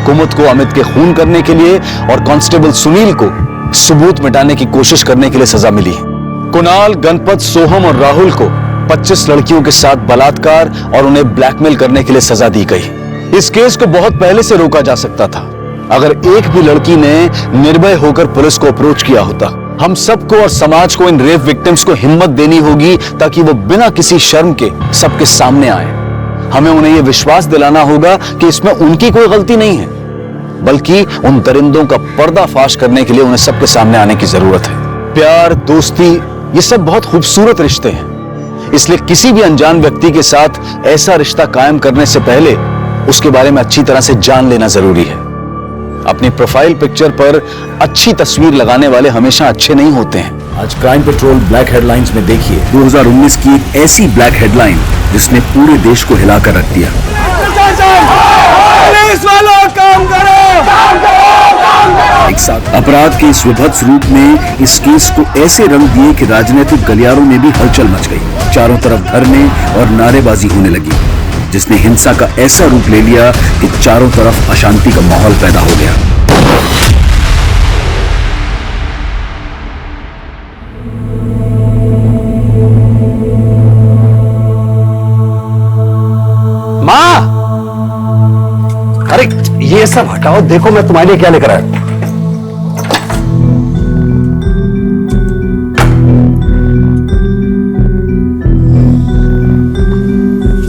Speaker 1: कुमुद को अमित के खून करने के लिए और कांस्टेबल सुनील को सबूत मिटाने की कोशिश करने के लिए सजा मिली। कुणाल, गणपत, सोहम और राहुल को 25 लड़कियों के साथ बलात्कार और उन्हें ब्लैकमेल करने के लिए सजा दी गई। इस केस को बहुत पहले से रोका जा सकता था अगर एक भी लड़की ने निर्भय होकर पुलिस को अप्रोच किया होता। हम सबको और समाज को इन रेप विक्टिम्स को हिम्मत देनी होगी ताकि वो बिना किसी शर्म के सबके सामने आए। हमें उन्हें यह विश्वास दिलाना होगा कि इसमें उनकी कोई गलती नहीं है, बल्कि उन दरिंदों का पर्दाफाश करने के लिए उन्हें सबके सामने आने की जरूरत है। प्यार, दोस्ती, ये सब बहुत खूबसूरत रिश्ते हैं, इसलिए किसी भी अनजान व्यक्ति के साथ ऐसा रिश्ता कायम करने से पहले उसके बारे में अच्छी तरह से जान लेना जरूरी है। अपनी प्रोफाइल पिक्चर पर अच्छी तस्वीर लगाने वाले हमेशा अच्छे नहीं होते हैं।
Speaker 13: आज क्राइम पेट्रोल ब्लैक हेडलाइंस में देखिए 2019 की एक ऐसी ब्लैक हेडलाइन जिसने पूरे देश को हिलाकर रख दिया।
Speaker 2: पुलिस वालों काम करो!
Speaker 13: एक साथ अपराध के इस विभत्स रूप में इस केस को ऐसे रंग दिए कि राजनीतिक गलियारों में भी हलचल मच गई। चारों तरफ धरने और नारेबाजी होने लगी, जिसने हिंसा का ऐसा रूप ले लिया कि चारों तरफ अशांति का माहौल पैदा हो गया।
Speaker 12: माँ, अरे ये सब हटाओ, देखो मैं तुम्हारे लिए क्या लेकर आया।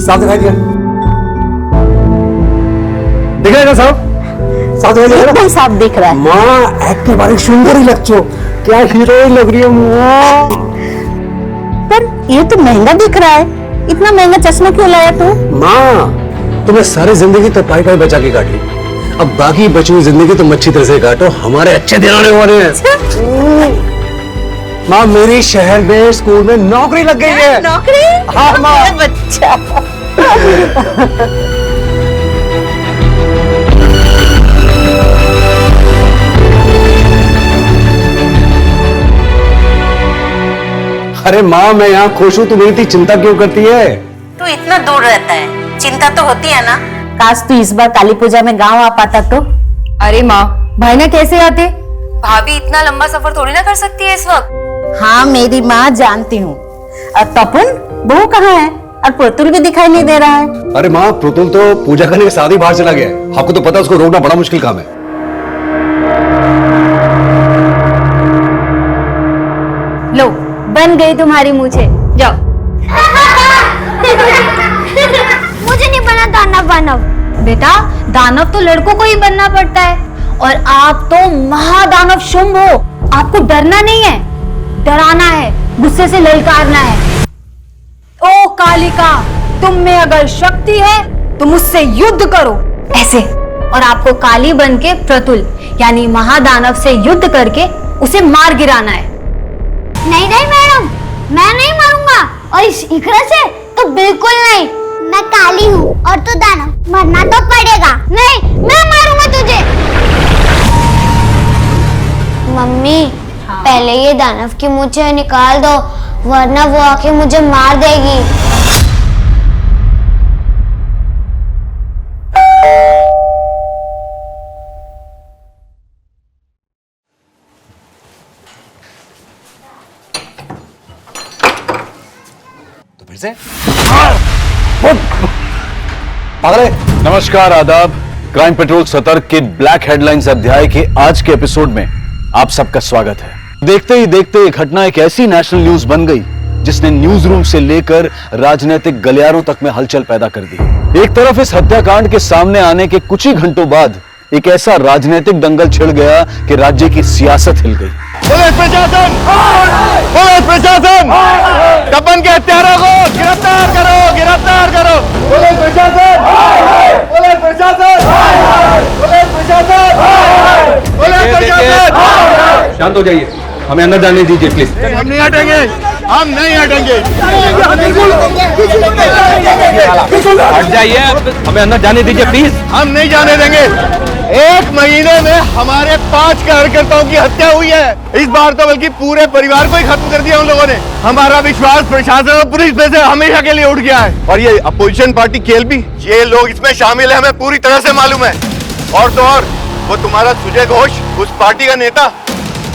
Speaker 12: साफ दिखाई दिया? दिख रहा है ना साहब? साफ दिखाई दिया?
Speaker 5: एकदम साफ दिख रहा है।
Speaker 12: माँ, एक्टिंग बारी सुंदर ही लगती हो, क्या हीरोइन लग रही है माँ।
Speaker 5: पर ये तो महंगा दिख रहा है, इतना महंगा चश्मा क्यों लाया तू?
Speaker 12: माँ, तुम्हें सारी जिंदगी तो पाई पाई बचा के काट ली, अब बाकी बची हुई जिंदगी तुम अच्छी तरह से काटो, हमारे अच्छे दिन आने वाले हैं। माँ, मेरी शहर में स्कूल में नौकरी लग गई है।
Speaker 5: नौकरी?
Speaker 12: हाँ माँ।
Speaker 5: बच्चा
Speaker 12: अरे माँ, मैं यहाँ खुश हूँ, तुम्हें इतनी चिंता क्यों करती है?
Speaker 14: तू इतना दूर रहता है, चिंता तो होती है ना। काश तू इस बार काली पूजा में गांव आ पाता तो।
Speaker 5: अरे माँ, भाईना कैसे आते? भाभी इतना लंबा सफर थोड़ी ना कर सकती है इस वक्त।
Speaker 14: हाँ मेरी माँ, जानती हूँ। और तपन बहू कहाँ है? और पुतुल भी दिखाई नहीं दे रहा है।
Speaker 12: अरे माँ, पुतुल तो पूजा करने के साथ ही बाहर चला गया है। आपको तो पता है, उसको रोकना बड़ा मुश्किल काम है।
Speaker 5: लो, बन गई तुम्हारी मूछे, जाओ। मुझे नहीं बना दानव वानव। बेटा, दानव तो लड़कों को ही बनना पड़ता है, और आप तो महादानव शुंभ हो। आपको डरना नहीं है, डराना है, गुस्से से ललकारना है। ओ कालिका, तुम में अगर शक्ति है तो मुझसे युद्ध करो, ऐसे। और आपको काली बन के प्रतुल यानी महादानव से युद्ध करके उसे मार गिराना है।
Speaker 15: नहीं नहीं मैडम, मैं नहीं मारूंगा, और इस इकरा से तो बिल्कुल नहीं। मैं काली हूँ और तू दानव, मरना तो पड़ेगा। नहीं, मैं मारूंगा तुझे। मम्मी, पहले ये दानव की मूछें निकाल दो, वरना वो आके मुझे मार देगी।
Speaker 12: फिर से पागल है।
Speaker 1: नमस्कार, आदाब। क्राइम पेट्रोल सतर्क के ब्लैक हेडलाइंस अध्याय के आज के एपिसोड में आप सबका स्वागत है। देखते ही देखते ये घटना एक ऐसी नेशनल न्यूज बन गई जिसने न्यूज रूम से लेकर राजनीतिक गलियारों तक में हलचल पैदा कर दी। एक तरफ इस हत्याकांड के सामने आने के कुछ ही घंटों बाद एक ऐसा राजनीतिक दंगल छिड़ गया कि राज्य की सियासत हिल गई।
Speaker 2: पुलिस प्रशासन, पुलिस प्रशासन, तपन के हत्यारों को गिरफ्तार करो, गिरफ्तार करो। पुलिस प्रशासन, पुलिस प्रशासन, पुलिस प्रशासन, पुलिस प्रशासन।
Speaker 12: शांत हो जाइए, हमें अंदर जाने दीजिए प्लीज।
Speaker 2: हम नहीं हटेंगे, हम नहीं हटेंगे।
Speaker 12: हट जाइए, हमें अंदर जाने दीजिए प्लीज।
Speaker 2: हम नहीं जाने देंगे। एक महीने में हमारे 5 कार्यकर्ताओं की हत्या हुई है। इस बार तो बल्कि पूरे परिवार को ही खत्म कर दिया उन लोगों ने। हमारा विश्वास प्रशासन और पुलिस पे से हमेशा के लिए उठ गया है। और ये अपोजिशन पार्टी केएलपी, ये लोग इसमें शामिल है, हमें पूरी तरह से मालूम है। और तो और वो तुम्हारा सुजय घोष, उस पार्टी का नेता,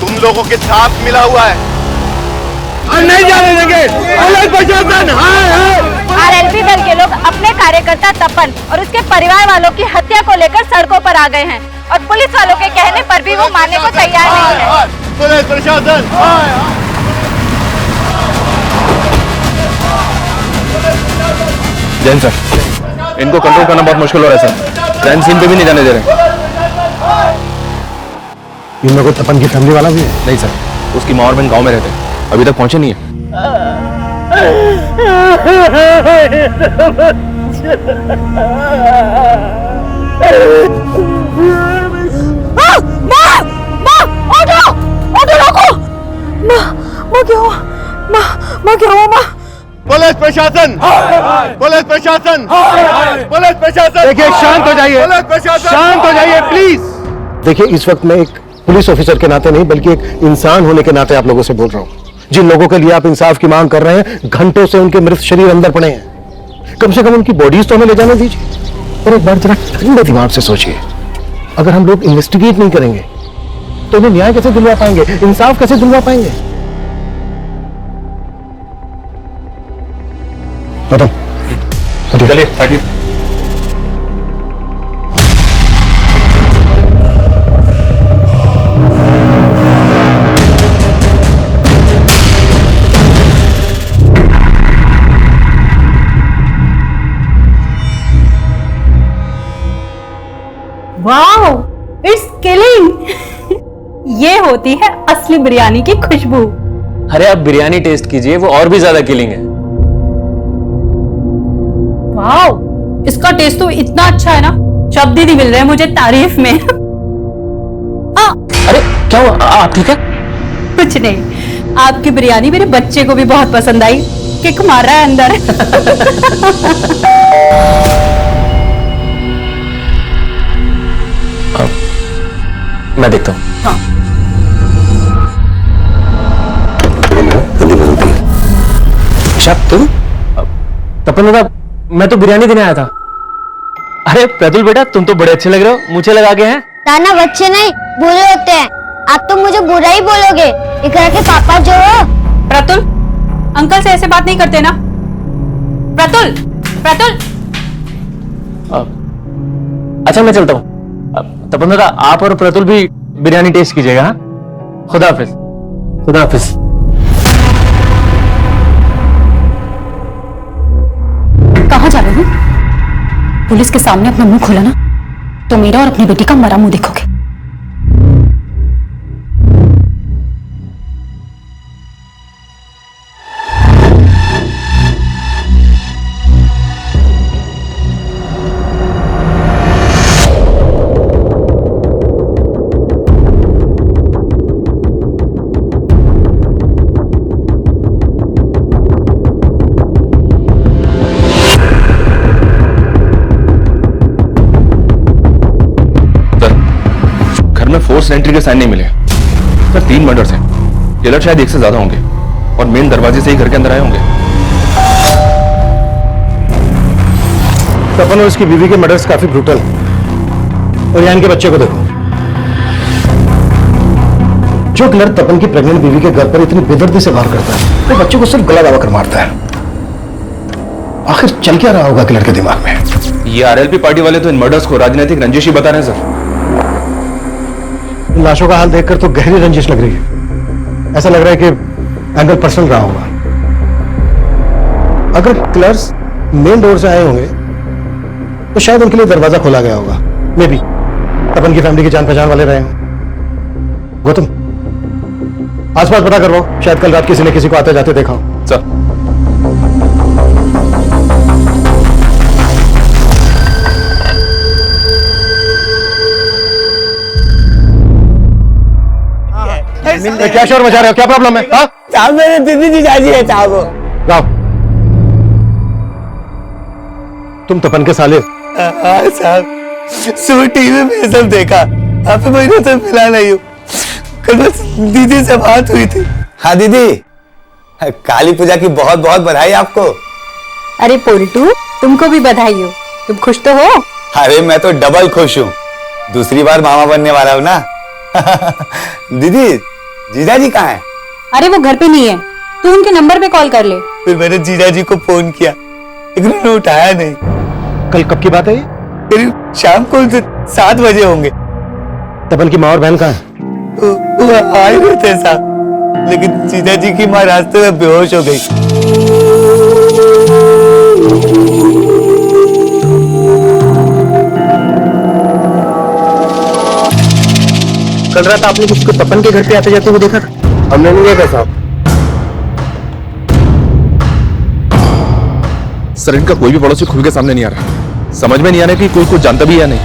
Speaker 2: तुम लोगों के साथ मिला हुआ है। हम नहीं जाने देंगे। पुलिस प्रशासन,
Speaker 5: आरएलपी दल के लोग अपने कार्यकर्ता तपन और उसके परिवार वालों की हत्या को लेकर सड़कों पर आ गए हैं, और पुलिस वालों के कहने पर भी वो मानने को तैयार नहीं है।
Speaker 2: पुलिस प्रशासन,
Speaker 11: जैन सर, इनको कंट्रोल करना बहुत मुश्किल हो रहा है सर। क्राइम सीन पे भी नहीं जाने दे रहे।
Speaker 12: इनमें कोई तपन की फैमिली वाला भी है?
Speaker 11: नहीं सर, उसकी माँ और बहन गांव में रहते हैं, अभी तक पहुंचे नहीं है।
Speaker 2: पुलिस प्रशासन, पुलिस प्रशासन, पुलिस प्रशासन।
Speaker 10: देखिए, शांत हो जाइए,
Speaker 2: पुलिस प्रशासन,
Speaker 10: शांत हो जाइए प्लीज। देखिए, इस वक्त मैं एक पुलिस ऑफिसर के नाते नहीं, बल्कि एक इंसान होने के नाते आप लोगों से बोल रहा हूँ। जिन लोगों के लिए आप इंसाफ की मांग कर रहे हैं, घंटों से उनके मृत शरीर अंदर पड़े हैं। कम से कम उनकी बॉडीज तो हमें ले जाने दीजिए। और एक बार जरा ठंडे दिमाग से सोचिए, अगर हम लोग इन्वेस्टिगेट नहीं करेंगे तो उन्हें न्याय कैसे दिलवा पाएंगे, इंसाफ कैसे दिलवा पाएंगे?
Speaker 11: चलिए हटिए।
Speaker 6: Wow, it's killing. ये होती है असली बिरयानी की खुशबू।
Speaker 11: अरे आप बिरयानी टेस्ट कीजिए, वो और भी ज्यादा किलिंग है।
Speaker 6: वाओ, इसका टेस्ट तो इतना अच्छा है ना, शब्द ही नहीं मिल रहे मुझे तारीफ में।
Speaker 11: अरे क्या हुआ, आप ठीक है?
Speaker 6: कुछ नहीं, आपकी बिरयानी मेरे बच्चे को भी बहुत पसंद आई, किक मार रहा है अंदर।
Speaker 11: मैं देखता हूँ।
Speaker 6: हाँ।
Speaker 11: तुम?
Speaker 2: तपन दादा, मैं तो बिरयानी देने आया था। अरे प्रतुल बेटा, तुम तो बड़े अच्छे लग रहे हो, मुझे लगा के हैं।
Speaker 15: दाना बच्चे नहीं बुरे होते हैं। आप तो मुझे बुरा ही बोलोगे। इकरा के पापा जो हो।
Speaker 6: प्रतुल, अंकल से ऐसे बात नहीं करते ना। प्रतुल, प्रतुल।
Speaker 2: अच्छा मैं चलता हूँ। तपन दादा, आप और प्रतुल भी बिरयानी टेस्ट कीजिएगा। हाँ, खुदा हाफिज। खुदा हाफिज।
Speaker 6: कहाँ जा रहे हो? पुलिस के सामने अपना मुंह खोला ना तो मेरा और अपनी बेटी का मरा मुंह देखोगे।
Speaker 16: फोर्स एंट्री के साइन नहीं मिले सर। 3 मर्डर्स हैं। किलर शायद 1 से ज्यादा होंगे और मेन दरवाजे से ही घर के अंदर आए होंगे।
Speaker 10: तपन और उसकी बीवी के मर्डर्स काफी ब्रूटल। और यहाँ इनके बच्चे को देखो। जो किलर तपन की प्रेग्नेंट बीवी के घर पर इतनी बेदर्दी से वार करता है, वो बच्चे को सिर्फ गला दबाकर मारता है। आखिर चल क्या रहा होगा किलर के दिमाग में?
Speaker 16: ये आरएलपी पार्टी वाले तो इन मर्डर्स को राजनीतिक रंजिश ही बता रहे हैं सर।
Speaker 10: लाशों का हाल देखकर तो गहरी रंजिश लग रही है। ऐसा लग रहा है कि एंगल पर्सनल रहा होगा। अगर किलर्स मेन डोर से आए होंगे तो शायद उनके लिए दरवाजा खोला गया होगा। मे बी तपन की फैमिली की जान पहचान वाले रहे हों। गौतम, आसपास पता करवाओ, शायद कल रात किसी ने किसी को आते जाते देखा हो।
Speaker 16: सर।
Speaker 10: क्या शोर मचा रहे हो? क्या प्रॉब्लम है?
Speaker 11: साहब मेरे दीदी जीजाजी है साहब।
Speaker 10: जाओ। तुम तपन के साले?
Speaker 11: हाँ साहब, सुबह टीवी में ये सब देखा। आप महीनों से मिला नहीं हूँ। कल बस दीदी से बात हुई थी। हाँ दीदी, काली पूजा की बहुत बहुत बधाई आपको।
Speaker 14: अरे पोल्टू, तुमको भी बधाई हो। तुम खुश तो हो?
Speaker 11: अरे मैं तो डबल खुश हूँ। दूसरी बार मामा बनने वाला हूँ ना। दीदी, जीजाजी कहाँ है?
Speaker 6: अरे वो घर पे नहीं है, तू उनके नंबर पे कॉल कर ले।
Speaker 11: फिर मैंने जीजाजी को फोन किया, लेकिन उन्होंने उठाया नहीं।
Speaker 10: कल कब की बात है ये?
Speaker 11: करीब शाम को 7 बजे होंगे।
Speaker 10: तपन की माँ और बहन कहाँ है?
Speaker 11: वो आए हुए थे साहब, लेकिन जीजाजी की माँ रास्ते में बेहोश हो गई।
Speaker 10: कल रात आपने किसको तपन के घर पे आते जाते हुए देखा था? हमने नहीं देखा साहब।
Speaker 16: सर, इनका कोई भी पड़ोसी खुल के सामने नहीं आ रहा। समझ में नहीं आ रहा कि कोई कुछ जानता भी या नहीं।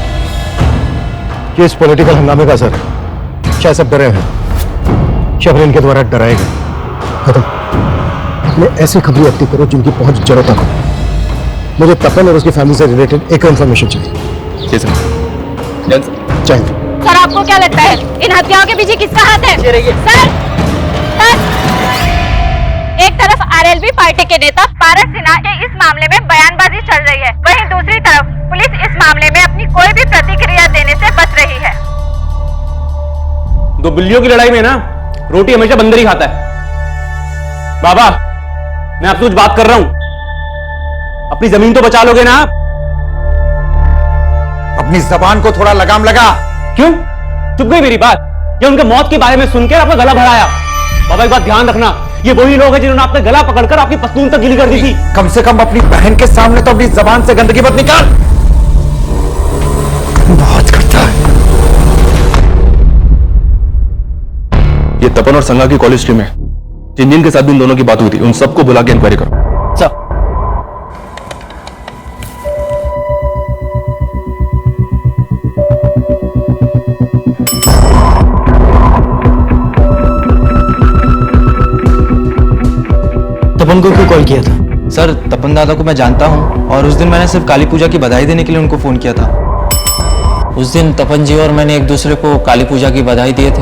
Speaker 10: ये इस पॉलिटिकल हंगामे का असर है। शायद सब डरे हैं। शहर इनके द्वारा डराए गए। खत्म। अपने ऐसी खबरें एक्टिव करो जिनकी पहुंच जड़ों तक हो। मुझे तपन और उसकी फैमिली से रिलेटेड एक इन्फॉर्मेशन चाहिए।
Speaker 16: जी सर।
Speaker 10: चाहिए।
Speaker 7: सर, आपको क्या लगता है इन हत्याओं के पीछे किसका हाथ है? सर, एक तरफ आरएलवी पार्टी के नेता पारस सिन्हा के इस मामले में बयानबाजी चल रही है, वहीं दूसरी तरफ पुलिस इस मामले में अपनी कोई भी प्रतिक्रिया देने से बच रही है।
Speaker 2: दो बिल्लियों की लड़ाई में ना रोटी हमेशा बंदर ही खाता है। बाबा, मैं आपसे कुछ बात कर रहा हूं, अपनी जमीन तो बचा लोगे ना आप?
Speaker 11: अपनी जबान को थोड़ा लगाम लगा।
Speaker 2: क्यों चुप गई मेरी बात? या उनके मौत के बारे में सुनकर आपका गला भराया? बाबा एक बात ध्यान रखना, ये वही लोग हैं जिन्होंने आपका गला पकड़कर आपकी पस्तून तक गीली कर दी थी।
Speaker 11: कम से कम अपनी बहन के सामने तो अपनी जबान से गंदगी मत निकाल। बहुत करता है।
Speaker 16: ये तपन और संगा की कॉलेज टीम है। जिन के साथ भी इन दोनों की बात हुई थी, उन सबको बुला के इंक्वायरी करो।
Speaker 17: तपन को क्यों कॉल किया था? सर, तपन दादा को मैं जानता हूँ और उस दिन मैंने सिर्फ काली पूजा की बधाई देने के लिए उनको फोन किया था। उस दिन तपन जी और मैंने एक दूसरे को काली पूजा की बधाई दिए थे।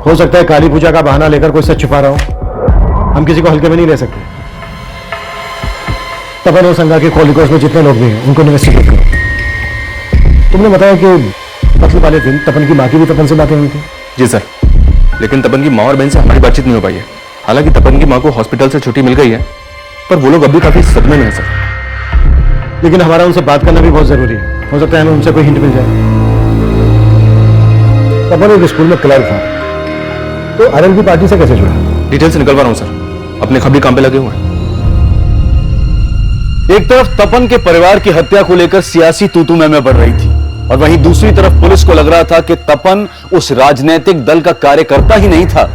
Speaker 10: हो सकता है काली पूजा का बहाना लेकर कोई सच छुपा रहा हो। हम किसी को हल्के में नहीं ले सकते।
Speaker 12: तपन और संगा के कॉलिकोस में जितने लोग भी हैं उनको इन्वेस्टिगेट करो। तुमने बताया कि पतलू वाले दिन तपन की माँ की भी तपन से बातें हुई थी।
Speaker 16: जी सर, लेकिन तपन की माँ और बहन से हमारी बातचीत नहीं हो पाई है। हालांकि तपन की माँ को हॉस्पिटल से छुट्टी मिल गई है, पर वो लोग अभी काफी सदमे में हैं सर।
Speaker 12: लेकिन हमारा उनसे बात करना भी बहुत जरूरी है, हो सकता है हमें उनसे कोई हिंट मिल जाए। तपन एक स्कूल में क्लर्क था, तो आरएलबी पार्टी से कैसे जुड़ा?
Speaker 16: डिटेल्स निकलवा रहा हूँ सर, अपने खबरी काम पे लगे हुए हैं।
Speaker 1: एक तरफ तपन के परिवार की हत्या को लेकर सियासी तूतू में बढ़ रही थी, और वहीं दूसरी तरफ पुलिस को लग रहा था कि तपन उस राजनीतिक दल का कार्यकर्ता ही नहीं था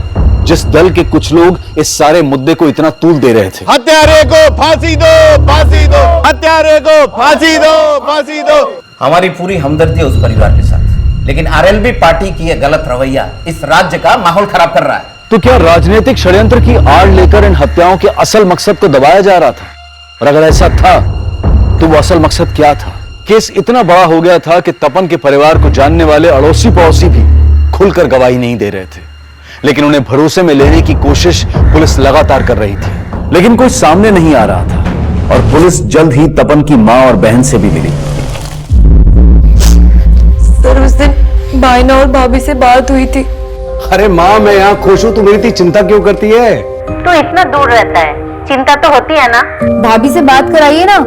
Speaker 1: जिस दल के कुछ लोग इस सारे मुद्दे को इतना तूल दे रहे थे।
Speaker 11: हत्यारे को फांसी दो, फांसी दो, हत्यारे को फांसी दो, फांसी दो।
Speaker 18: हमारी पूरी हमदर्दी है उस परिवार के साथ, लेकिन आरएलबी पार्टी की यह गलत रवैया इस राज्य का माहौल खराब कर रहा है।
Speaker 1: तो क्या राजनीतिक षड्यंत्र की आड़ लेकर इन हत्याओं के असल मकसद को दबाया जा रहा था? और अगर ऐसा था तो वो असल मकसद क्या था? केस इतना बड़ा हो गया था कि तपन के परिवार को जानने वाले अड़ोसी पड़ोसी भी खुलकर गवाही नहीं दे रहे थे, लेकिन उन्हें भरोसे में लेने की कोशिश पुलिस लगातार कर रही थी, लेकिन कोई सामने नहीं आ रहा था। और पुलिस जल्द ही तपन की मां और बहन से भी मिली।
Speaker 3: सर उस दिन भाईना और भाभी से बात हुई थी।
Speaker 12: अरे माँ, मैं यहाँ खुश हूँ, तू मेरी इतनी चिंता क्यों करती है?
Speaker 14: तो इतना दूर रहता है, चिंता तो होती है ना।
Speaker 5: भाभी से बात कराइए ना।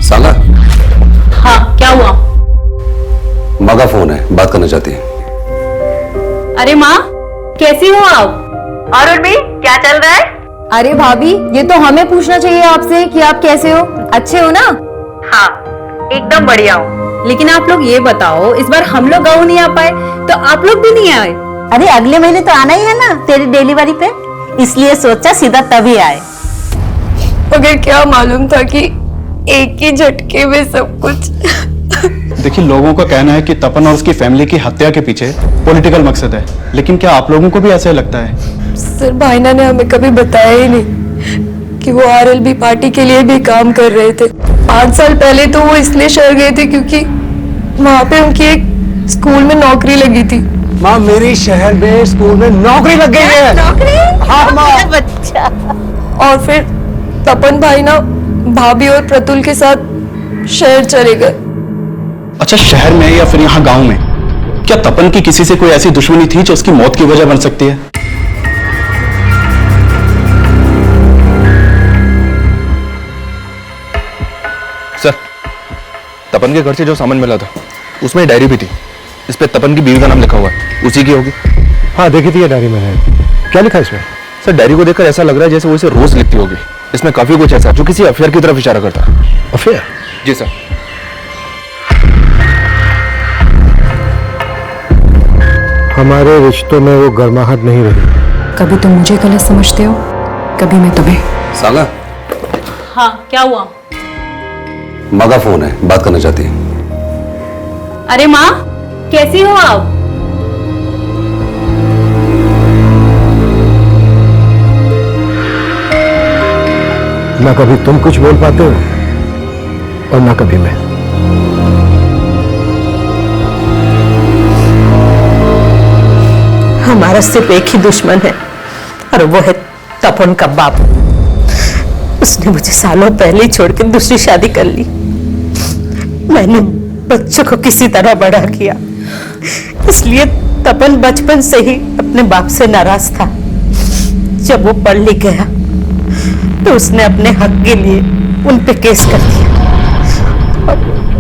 Speaker 12: साला,
Speaker 6: हाँ क्या हुआ?
Speaker 12: माँ का फोन है, बात करना चाहती है।
Speaker 6: अरे माँ, कैसी हो आप?
Speaker 14: और भी क्या चल रहा है?
Speaker 5: अरे भाभी, ये तो हमें पूछना चाहिए आपसे कि आप कैसे हो, अच्छे हो ना?
Speaker 14: हाँ, एकदम बढ़िया हूँ। लेकिन आप लोग ये बताओ, इस बार हम लोग गाँव नहीं आ पाए तो आप लोग भी नहीं आए?
Speaker 19: अरे अगले महीने तो आना ही है ना तेरी डिलीवरी पे, इसलिए सोचा सीधा तभी आए।
Speaker 3: मगर क्या मालूम था कि एक ही झटके में सब कुछ।
Speaker 10: देखिए, लोगों का कहना है कि तपन और उसकी फैमिली की हत्या के पीछे पॉलिटिकल मकसद है, लेकिन क्या आप लोगों को भी ऐसा लगता है?
Speaker 3: सर भाईना ने हमें कभी बताया ही नहीं कि वो आरएलबी पार्टी के लिए भी काम कर रहे थे। 5 साल पहले तो वो इसलिए शहर गए थे क्योंकि वहाँ पे उनकी एक स्कूल में नौकरी लगी थी।
Speaker 12: माँ, मेरी शहर में स्कूल में नौकरी लग गई है।
Speaker 19: नौकरी?
Speaker 12: हाँ माँ।
Speaker 19: बच्चा।
Speaker 3: और फिर तपन भाईना भाभी और प्रतुल के साथ शहर चले गए।
Speaker 10: अच्छा, शहर में या फिर यहाँ गांव में क्या तपन की किसी से कोई ऐसी दुश्मनी थी जो उसकी मौत की वजह बन सकती है?
Speaker 16: सर, तपन के घर से जो सामान मिला था उसमें डायरी भी थी, इस पे तपन की बीवी का नाम लिखा हुआ है, उसी की होगी।
Speaker 12: हाँ, देखी थी ये डायरी मैंने। क्या लिखा है इसमें?
Speaker 16: सर, डायरी को देखकर ऐसा लग रहा है जैसे वो इसे रोज लिखती होगी। इसमें काफी कुछ ऐसा जो किसी अफेयर की तरफ इशारा करता है।
Speaker 12: अफेयर?
Speaker 16: जी सर।
Speaker 12: हमारे रिश्तों में वो गर्माहट नहीं रही।
Speaker 3: कभी तुम मुझे गलत समझते हो, कभी मैं तुम्हें।
Speaker 12: साला,
Speaker 6: हाँ क्या हुआ?
Speaker 12: माँ का फोन है, बात करना चाहती है।
Speaker 6: अरे माँ, कैसी हो आप?
Speaker 12: ना कभी तुम कुछ बोल पाते हो और ना कभी मैं।
Speaker 19: हमारा सिर्फ एक ही दुश्मन है और वो है तपन का बाप। उसने मुझे सालों पहले ही छोड़ के दूसरी शादी कर ली। मैंने बच्चों को किसी तरह बड़ा किया, इसलिए तपन बचपन से ही अपने बाप से नाराज था। जब वो पढ़ लिख गया तो उसने अपने हक के लिए उन पे केस कर दिया और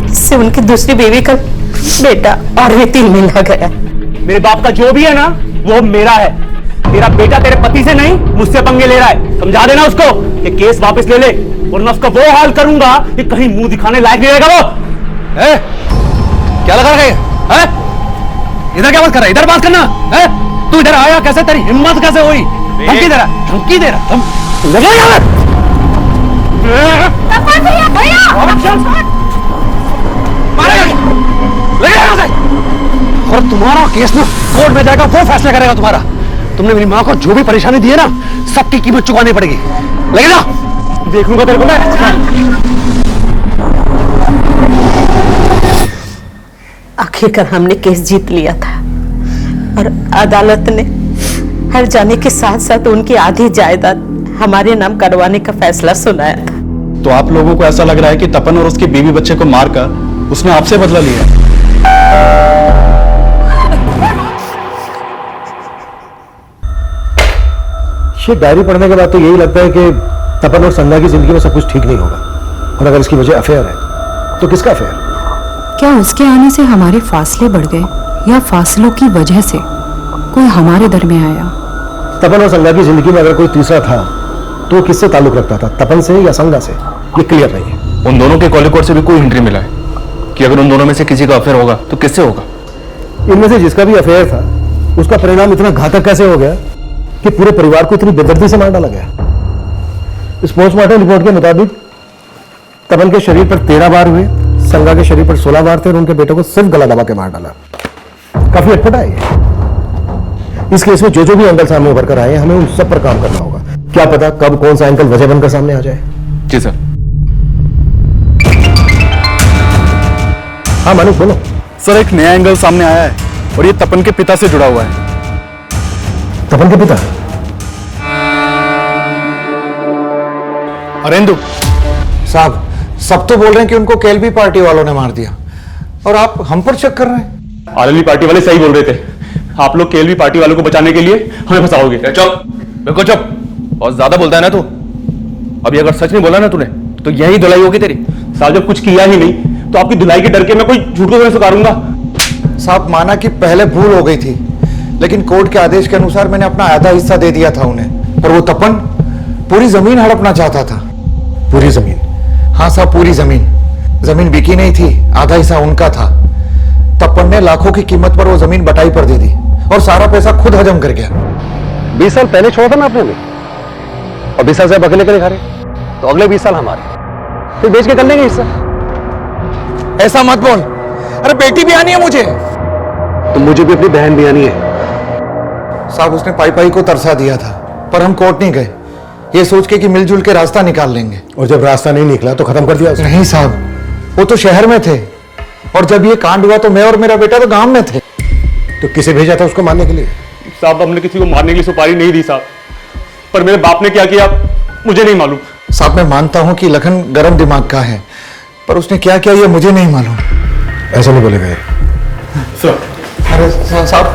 Speaker 19: इससे उनकी दूसरी बीवी का बेटा और भी तिल मिला गया।
Speaker 2: मेरे बाप का जो भी है ना वो मेरा है। तेरा बेटा तेरे पति से नहीं मुझसे पंगे ले रहा है। समझा देना उसको कि केस वापस ले ले, वरना उसका वो हाल करूंगा कि कहीं मुंह दिखाने लायक नहीं रहेगा वो। क्या लगा रहे हैं? इधर क्या बात कर रहा है? इधर बात करना है? तू इधर आया कैसे? तेरी हिम्मत कैसे हुई? धमकी दे रहा, धमकी दे रहा। लगा यार।
Speaker 12: और तुम्हारा केस ना कोर्ट में जाएगा, वो फैसला करेगा तुम्हारा। तुमने मेरी माँ को जो भी परेशानी दी है ना, सबकी कीमत चुकानी पड़ेगी। लगे ना, देखूंगा तेरे को मैं।
Speaker 19: आखिरकार हमने केस जीत लिया था और अदालत ने हर जाने के साथ साथ उनकी आधी जायदाद हमारे नाम करवाने का फैसला सुनाया था।
Speaker 10: तो आप लोगों को ऐसा लग रहा है कि तपन और उसके बीवी बच्चे को मारकर उसने आपसे बदला लिया?
Speaker 12: ये डायरी पढ़ने के बाद तो यही लगता है कि तपन और संध्या की जिंदगी में सब कुछ ठीक नहीं होगा। और अगर इसकी वजह अफेयर है तो किसका अफेयर?
Speaker 20: क्या उसके आने से हमारे फासले बढ़ गए या फासलों की वजह से कोई हमारे दरमियान आया?
Speaker 12: तपन और संध्या की जिंदगी में अगर कोई तीसरा था तो वो किससे ताल्लुक रखता था, तपन से या संध्या से? ये क्लियर नहीं है।
Speaker 16: उन दोनों के कॉल रिकॉर्ड से भी कोई हिंट्री मिला है कि अगर उन दोनों में से किसी का अफेयर होगा तो किससे होगा?
Speaker 12: इनमें से जिसका भी अफेयर था उसका परिणाम इतना घातक कैसे हो गया कि पूरे परिवार को इतनी बेदर्दी से मार डाला गया? इस पोस्टमार्टम रिपोर्ट के मुताबिक तपन के शरीर पर 13 बार हुए, संध्या के शरीर पर 16 बार थे और उनके बेटे को सिर्फ गला दबा के मार डाला। काफी अटपटा है ये। इस केस में जो भी एंगल सामने उभर कर आए हमें उन सब पर काम करना होगा। क्या पता कब कौन सा एंगल वजह बनकर सामने आ जाए।
Speaker 16: जी सर।
Speaker 12: हाँ मानिक बोलो।
Speaker 10: सर एक नया एंगल सामने आया है और ये तपन के पिता से जुड़ा हुआ है।
Speaker 12: तपन के पिता?
Speaker 10: अरेंदु
Speaker 11: साहब, सब तो बोल रहे हैं कि उनको केएलबी पार्टी वालों ने मार दिया और आप हम पर चेक कर रहे हैं।
Speaker 16: आरएलबी पार्टी वाले सही बोल रहे थे। आप लोग केएलबी पार्टी वालों को बचाने के लिए हमें फंसाओगे। चुप, बिल्कुल चुप। बहुत ज्यादा बोलता है ना तू। अभी अगर सच नहीं बोला ना तूने तो यही धुलाई होगी तेरी। साहब जब कुछ किया ही नहीं तो आपकी धुलाई के डर के मैं कोई झूठ को नहीं स्वीकारूंगा।
Speaker 11: साहब माना कि पहले भूल हो गई थी, लेकिन कोर्ट के आदेश के अनुसार मैंने अपना आधा हिस्सा दे दिया था उन्हें। पर वो तपन पूरी जमीन हड़पना चाहता था।
Speaker 12: पूरी जमीन?
Speaker 11: हाँ साहब, पूरी जमीन। जमीन बिकी नहीं थी, आधा हिस्सा उनका था। तपन ने लाखों की कीमत पर वो जमीन बटाई पर दे दी और सारा पैसा खुद हजम कर गया।
Speaker 12: 20 साल पहले छोड़ा था ना आपने हमें, और 20 साल से अकेले के खा रहे, तो अगले 20 साल हमारे, फिर बेच के कर लेंगे हिस्सा।
Speaker 11: ऐसा मत बोल। अरे बेटी भी आनी है मुझे।
Speaker 12: तो मुझे भी अपनी बहन भी आनी है।
Speaker 11: साहब उसने पाई पाई को तरसा दिया था, पर हम कोर्ट नहीं गए, ये सोच के कि मिलजुल के रास्ता निकाल लेंगे।
Speaker 12: और जब रास्ता नहीं निकला तो खत्म कर दिया उसने?
Speaker 11: नहीं साहब, वो तो शहर में थे और जब ये कांड हुआ तो मैं और मेरा बेटा तो गांव में थे।
Speaker 12: तो किसे भेजा था उसको मारने के लिए?
Speaker 16: साहब हमने किसी को मारने के लिए सुपारी नहीं दी साहब, पर मेरे बाप ने क्या किया मुझे नहीं मालूम।
Speaker 11: साहब मैं मानता हूं कि लखन गर्म दिमाग का है, पर उसने क्या किया ये मुझे नहीं मालूम।
Speaker 12: ऐसा नहीं बोलेगा
Speaker 16: सर।
Speaker 11: अरे साहब,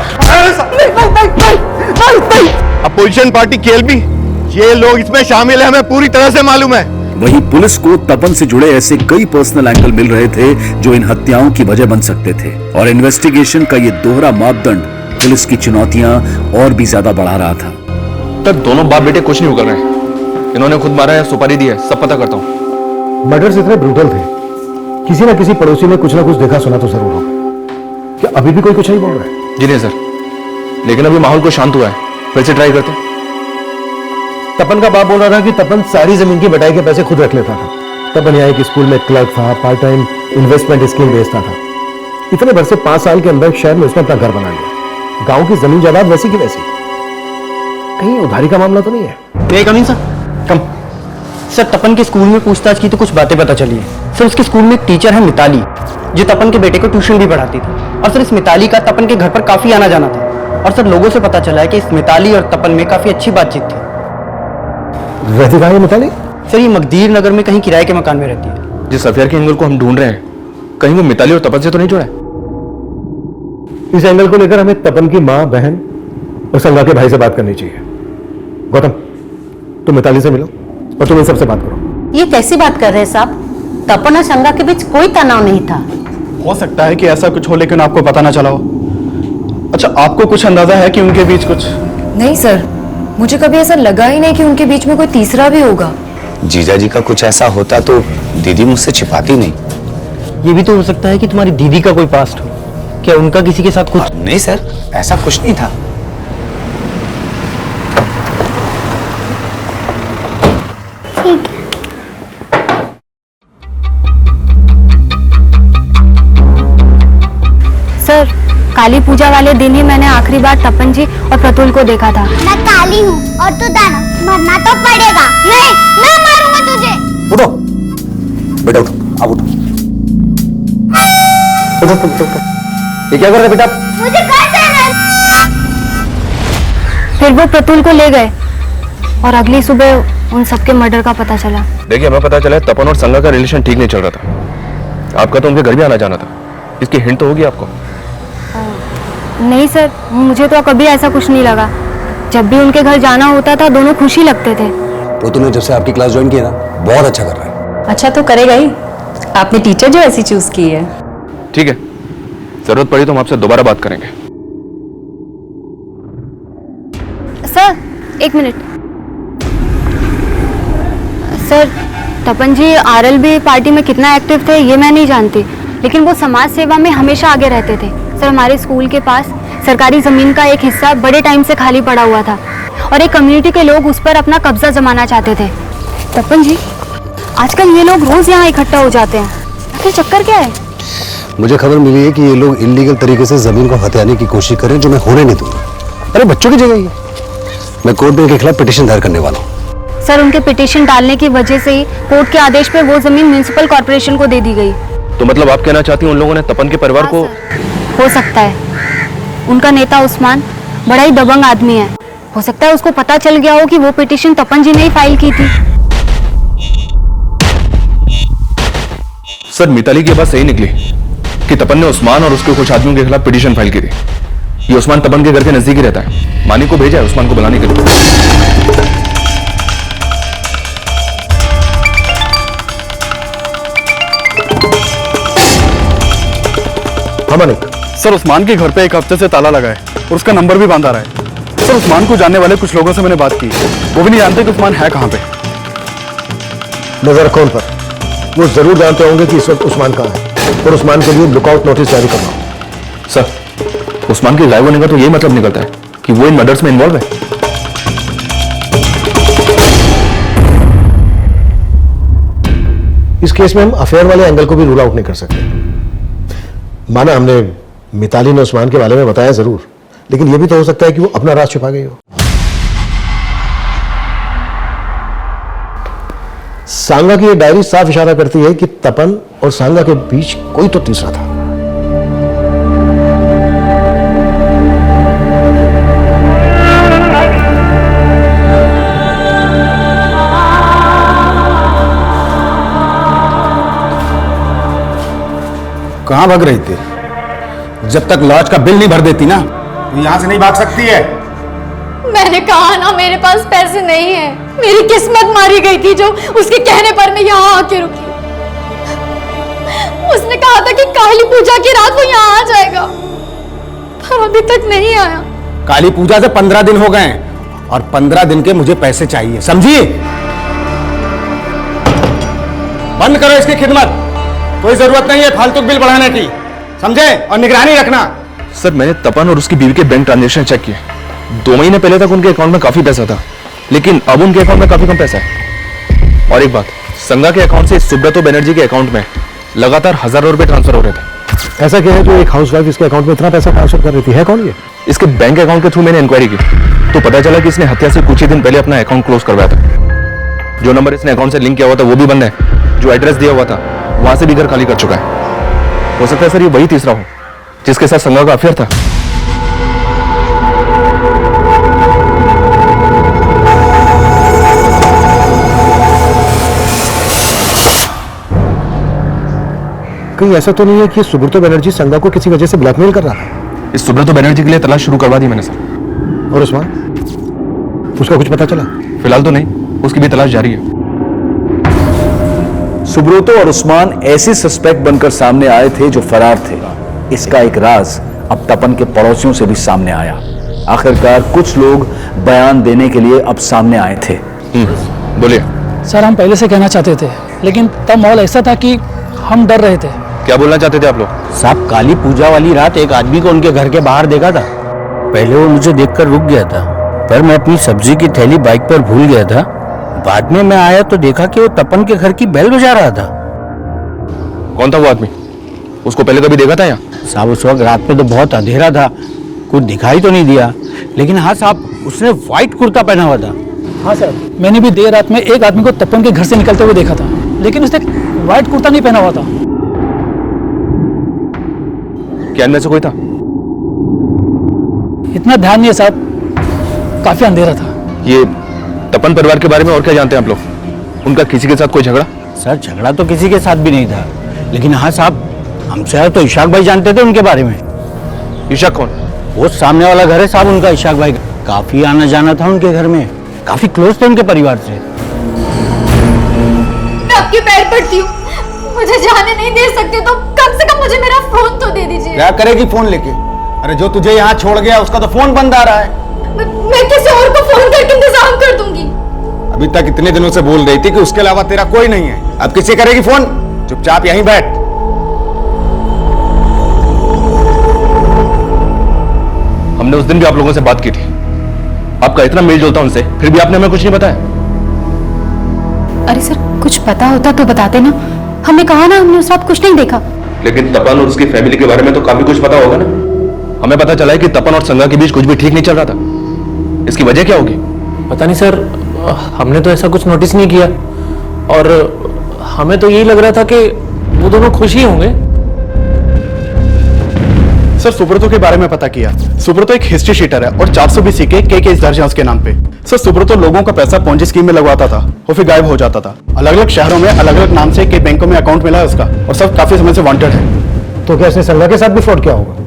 Speaker 10: अपोजिशन पार्टी केएलबी, ये लोग इसमें शामिल है, हमें पूरी तरह से मालूम है।
Speaker 13: वहीं पुलिस को तपन से जुड़े ऐसे कई पर्सनल एंगल मिल रहे थे जो इन हत्याओं की वजह बन सकते थे, और इन्वेस्टिगेशन का ये दोहरा मापदंड पुलिस की चुनौतियां और भी ज्यादा बढ़ा रहा था।
Speaker 16: तक दोनों बाप बेटे कुछ नहीं उगल रहे हैं। इन्होंने खुद मारा है, सुपारी दी है, सब पता करता हूँ।
Speaker 12: मर्डर्स इतने ब्रूटल थे, किसी ना किसी पड़ोसी ने कुछ ना कुछ देखा सुना तो जरूर होगा। क्या अभी भी कोई कुछ नहीं बोल रहा है?
Speaker 16: जी नहीं सर, लेकिन अभी माहौल को शांत हुआ है, फिर से ट्राई करते।
Speaker 12: तपन का बाप बोल रहा था कि तपन सारी जमीन की बटाई के पैसे खुद रख लेता था। तपन यहाँ एक स्कूल में क्लर्क था, पार्ट टाइम इन्वेस्टमेंट स्कीम बेचता था। इतने भर से 5 साल के अंदर शहर में उसने अपना घर बना लिया। गांव की जमीन जायदाद वैसी की वैसी। कहीं उधारी का मामला तो नहीं है?
Speaker 17: कम इन सर, कम। सर तपन के स्कूल में पूछताछ की तो कुछ बातें पता चली है। सर उसके स्कूल में एक टीचर है मिताली, जो तपन के बेटे को ट्यूशन भी पढ़ाती थी। और सर इस मिताली का तपन के घर पर काफी आना जाना था। और सर लोगों से पता चला है कि इस मिताली और तपन में काफी अच्छी बातचीत थी।
Speaker 12: रहती कहाँ है मिताली?
Speaker 17: सर ये मकदीर नगर में कहीं किराए के मकान में रहती है।
Speaker 16: जिस अफेयर के एंगल को हम ढूंढ रहे हैं, कहीं वो मिताली और तपन से तो नहीं जुड़ा है?
Speaker 12: इस एंगल को लेकर हमें तपन की माँ, बहन और संगा के भाई से बात करनी चाहिए। गौतम, तुम मिताली से मिलो और तुम इन सबसे बात करो।
Speaker 19: ये कैसी बात कर रहे हैं साहब? तपन और संगा के बीच कोई तनाव नहीं था।
Speaker 10: हो सकता है कि ऐसा कुछ हो लेकिन आपको पता ना चला हो। अच्छा, आपको कुछ अंदाजा है कि उनके बीच कुछ?
Speaker 3: नहीं सर, मुझे कभी ऐसा लगा ही नहीं कि उनके बीच में कोई तीसरा भी होगा।
Speaker 8: जीजा जी का कुछ ऐसा होता तो दीदी मुझसे छिपाती नहीं।
Speaker 17: ये भी तो हो सकता है कि तुम्हारी दीदी का कोई पास्ट हो। क्या उनका किसी के साथ कुछ?
Speaker 8: नहीं सर, ऐसा कुछ नहीं था।
Speaker 15: सर, काली पूजा वाले दिन ही मैंने आखिरी बार तपन जी और प्रतुल को देखा था। मैं काली हूँ और तू दानव, मरना तो पड़ेगा। नहीं, मैं मारूंगा तुझे।
Speaker 8: उठो बेटा, उठो, अब उठो। उठो। ये क्या कर रहे बेटा?
Speaker 15: मुझे घर जाना है।
Speaker 5: फिर वो प्रतुल को ले गए और अगली सुबह उन सबके मर्डर का पता चला।
Speaker 16: देखिए, हमें पता चला तपन और संगा का रिलेशन ठीक नहीं चल रहा था। आपका तो उनके घर भी आना जाना था, इसकी हिंट तो होगी आपको।
Speaker 5: नहीं सर, मुझे तो कभी ऐसा कुछ नहीं लगा। जब भी उनके घर जाना होता था दोनों खुश ही लगते थे।
Speaker 12: पुतु ने जब से आपकी क्लास ज्वाइन की ना, बहुत अच्छा कर रहा है।
Speaker 20: अच्छा तो करेगा ही, आपने टीचर जो ऐसी चूज की है।
Speaker 16: ठीक है, जरूरत पड़ी तो हम आपसे दोबारा बात करेंगे।
Speaker 5: Sir 1 minute. सर तपन जी आरएलबी पार्टी में कितना एक्टिव थे ये मैं नहीं जानती, लेकिन वो समाज सेवा में हमेशा आगे रहते थे। सर हमारे स्कूल के पास सरकारी जमीन का एक हिस्सा बड़े टाइम से खाली पड़ा हुआ था और एक कम्युनिटी के लोग उस पर अपना कब्जा जमाना चाहते थे। तपन जी आजकल ये लोग रोज यहाँ इकट्ठा हो जाते हैं, आखिर चक्कर क्या है?
Speaker 12: मुझे खबर मिली है कि ये लोग इलीगल तरीके से जमीन को हथियाने की कोशिश करें, जो मैं होने नहीं दूंगा। अरे बच्चों की जगह ही है। मैं कोर्ट में इनके खिलाफ पिटीशन दायर करने वाला हूँ।
Speaker 5: सर उनके पिटीशन डालने की वजह से ही कोर्ट के आदेश पे वो जमीन म्युनिसिपल कॉर्पोरेशन को दे दी गई।
Speaker 16: तो मतलब आप कहना चाहती हैं उन लोगों ने तपन के परिवार को?
Speaker 5: हो सकता है। उनका नेता उस्मान बड़ा ही दबंग आदमी है, हो सकता है उसको पता चल गया हो कि वो पिटीशन तपन जी ने ही फाइल की थी।
Speaker 16: सर मिताली की बात सही निकली कि तपन ने उस्मान और उसके कुछ आदमियों के खिलाफ पिटीशन फाइल की थी। ये उस्मान तपन के घर के नजदीक ही रहता है। मानी को भेजा है उस्मान को बुलाने के लिए।
Speaker 10: हाँ मानिक।
Speaker 2: सर उस्मान के घर पे 1 हफ्ते से ताला लगा है और उसका नंबर भी बांधा रहा है। सर उस्मान को जानने वाले कुछ लोगों से मैंने बात की, वो भी नहीं जानते कि उस्मान है कहाँ पे।
Speaker 10: नजर रखो उन पर, वो जरूर जानते होंगे कि इस वक्त उस्मान कहाँ है और उस्मान के लिए लुकआउट नोटिस जारी कर रहा हूं।
Speaker 16: सर उस्मान के गायब होने का तो यही मतलब निकलता है कि वो इन मर्डर्स में इन्वॉल्व है।
Speaker 10: इस केस में हम अफेयर वाले एंगल को भी रूल आउट नहीं कर सकते। माना हमने मिताली ने उस्मान के बारे में बताया जरूर, लेकिन यह भी तो हो सकता है कि वो अपना राज छुपा गई हो। सांगा की ये डायरी साफ इशारा करती है कि तपन और सांगा के बीच कोई तो तीसरा था।
Speaker 2: कहां भाग रही थी? जब तक लॉज का बिल नहीं भर देती ना तो यहां से नहीं भाग सकती है।
Speaker 5: मैंने कहा ना मेरे पास पैसे नहीं है, मेरी किस्मत मारी गई थी जो उसके कहने पर मैं यहाँ आके रुकी। उसने कहा था कि काली पूजा की रात वो यहाँ आ जाएगा, पर अभी तक नहीं आया।
Speaker 2: काली पूजा से 15 दिन हो गए और 15 दिन के मुझे पैसे चाहिए, समझी? बंद करो इसकी खिदमत, कोई जरूरत नहीं है फालतू बिल बढ़ाने की, समझे? और निगरानी रखना।
Speaker 16: सर मैंने तपन और उसकी बीवी के बैंक ट्रांजैक्शन चेक किए। 2 महीने पहले तक उनके अकाउंट में काफी पैसा था, लेकिन अब उनके अकाउंट में काफी कम पैसा है। और एक बात, संगा के अकाउंट से सुब्रतो बनर्जी के अकाउंट में लगातार हजारों रुपए ट्रांसफर हो रहे थे।
Speaker 10: ऐसा क्या है जो एक हाउसवाइफ इसके अकाउंट में इतना पैसा ट्रांसफर कर रही थी? है कौन ये?
Speaker 16: इसके बैंक अकाउंट के थ्रू मैंने इंक्वायरी की तो पता चला कि इसने हत्या से कुछ ही दिन पहले अपना अकाउंट क्लोज करवाया था। जो नंबर इसने अकाउंट से लिंक किया हुआ था वो भी बंद है, जो एड्रेस दिया हुआ था वहां से भी घर खाली कर चुका है। हो सकता है सर ये वही तीसरा हो जिसके साथ संगा का अफेयर था।
Speaker 10: कहीं ऐसा तो नहीं है कि सुब्रतो बनर्जी संगा को किसी वजह से ब्लैकमेल कर रहा है?
Speaker 16: इस सुब्रतो बनर्जी के लिए तलाश शुरू करवा दी मैंने सर।
Speaker 10: और उस्मान, उसका कुछ पता चला?
Speaker 16: फिलहाल तो नहीं, उसकी भी तलाश जारी है।
Speaker 1: सुब्रतो और उस्मान ऐसे सस्पेक्ट बनकर सामने आए थे जो फरार थे। इसका एक राज अब तपन के पड़ोसियों से भी सामने आया। आखिरकार कुछ लोग बयान देने के लिए अब सामने आए थे।
Speaker 16: बोलिए
Speaker 21: सर। हम पहले से कहना चाहते थे, लेकिन तब माहौल ऐसा था कि हम डर रहे थे।
Speaker 16: क्या बोलना चाहते थे आप लोग?
Speaker 17: साहब काली पूजा वाली रात एक आदमी को उनके घर के बाहर देखा था। पहले वो मुझे देखकर रुक गया था, पर मैं अपनी सब्जी की थैली बाइक पर भूल गया था। बाद में मैं आया तो देखा कि वो तपन के घर की बेल बजा रहा था।
Speaker 16: कौन था वो आदमी? उसको पहले कभी देखा था यहाँ?
Speaker 17: साहब उस वक्त रात में तो बहुत अंधेरा था, कुछ दिखाई तो नहीं दिया, लेकिन हाँ साहब उसने व्हाइट कुर्ता पहना हुआ था।
Speaker 21: हाँ सर, मैंने भी देर रात में एक आदमी को तपन के घर से निकलते हुए देखा था, लेकिन उसने व्हाइट कुर्ता नहीं पहना हुआ था।
Speaker 16: क्या इनमें से कोई था?
Speaker 21: इतना ध्यान नहीं है साहब, काफी अंधेरा था।
Speaker 16: ये तपन परिवार के बारे में और क्या जानते हैं आप लोग? उनका किसी के साथ कोई झगड़ा?
Speaker 17: सर झगड़ा तो किसी के साथ भी नहीं था, लेकिन हाँ साहब, हमसे तो इशाक भाई जानते थे उनके बारे में।
Speaker 16: इशाक कौन?
Speaker 17: वो सामने वाला घर है साहब उनका, इशाक भाई। काफी आना जाना था उनके घर में, काफी क्लोज थे उनके परिवार से।
Speaker 5: मैं आपके पैर पड़ती हूँ, मुझे जाने नहीं दे सकते तो कम से कम मुझे मेरा फोन तो दे दीजिए।
Speaker 11: क्या करेगी फोन लेके? अरे जो तुझे यहाँ छोड़ गया उसका तो फोन बंद आ रहा है।
Speaker 5: मैं किसी और को फोन करके इंतजाम कर दूंगी।
Speaker 11: अभी तक इतने दिनों से बोल रही थी कि उसके अलावा तेरा कोई नहीं है, अब किसे करेगी फोन? चुपचाप यहीं बैठ।
Speaker 16: हमने उस दिन भी आप लोगों से बात की थी, आपका इतना मेल जोल था उनसे, फिर भी आपने हमें कुछ नहीं बताया।
Speaker 20: अरे सर, कुछ पता होता तो बताते ना। हमने कहा ना, हमने उस रात कुछ नहीं देखा।
Speaker 16: लेकिन तपन और उसकी फैमिली के बारे में तो काफी कुछ पता होगा ना? हमें पता चला है कि तपन और संगा के बीच कुछ भी ठीक नहीं चल रहा था। इसकी वजह क्या होगी?
Speaker 4: पता नहीं सर, हमने तो ऐसा कुछ नोटिस नहीं किया और हमें तो यही लग रहा था कि वो दोनों खुश ही होंगे।
Speaker 10: सर सुब्रतो के बारे में पता किया। सुब्रतो एक हिस्ट्री शीटर है और 420 के केस दर्ज है उसके नाम पे। सर सुब्रतो लोगों का पैसा पोंजी स्कीम में लगवाता था और फिर गायब हो जाता था। अलग अलग शहरों में अलग अलग नाम से कई बैंकों में अकाउंट मिला है उसका और सब काफी समय से वांटेड है।
Speaker 12: तो क्या इसने संगा के साथ भी फ्रॉड किया होगा?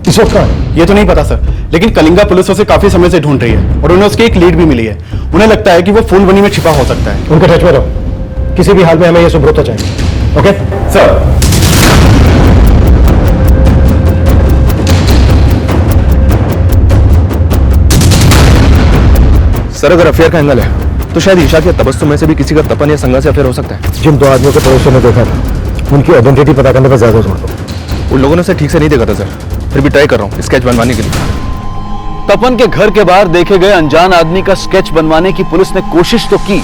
Speaker 12: इस वक्त कहाँ है?
Speaker 10: ये तो नहीं पता सर, लेकिन कलिंगा पुलिस उसे काफी समय से ढूंढ रही है और उन्हें उसकी एक लीड भी मिली है। उन्हें लगता है कि वो फूलबनी में छिपा हो सकता है।
Speaker 12: उनके टच में रहो, किसी भी हाल में हमें ये सुब्रतो चाहिए। Okay
Speaker 10: sir.
Speaker 16: सर अगर अफेयर का एंगल है तो शायद ईशा या तबस्सुम में से भी किसी का तपन या संगा से अफेयर हो सकता है।
Speaker 12: जिन दो आदमियों को पड़ोसियों ने देखा था उनकी आइडेंटिटी पता करने पर ज्यादा जोर दो।
Speaker 16: उन लोगों ने उसे ठीक से नहीं देखा था सर, फिर भी ट्राई कर रहा हूँ स्केच बनवाने के लिए।
Speaker 1: तपन के घर के बाहर देखे गए अनजान आदमी का स्केच बनवाने की पुलिस ने कोशिश तो की,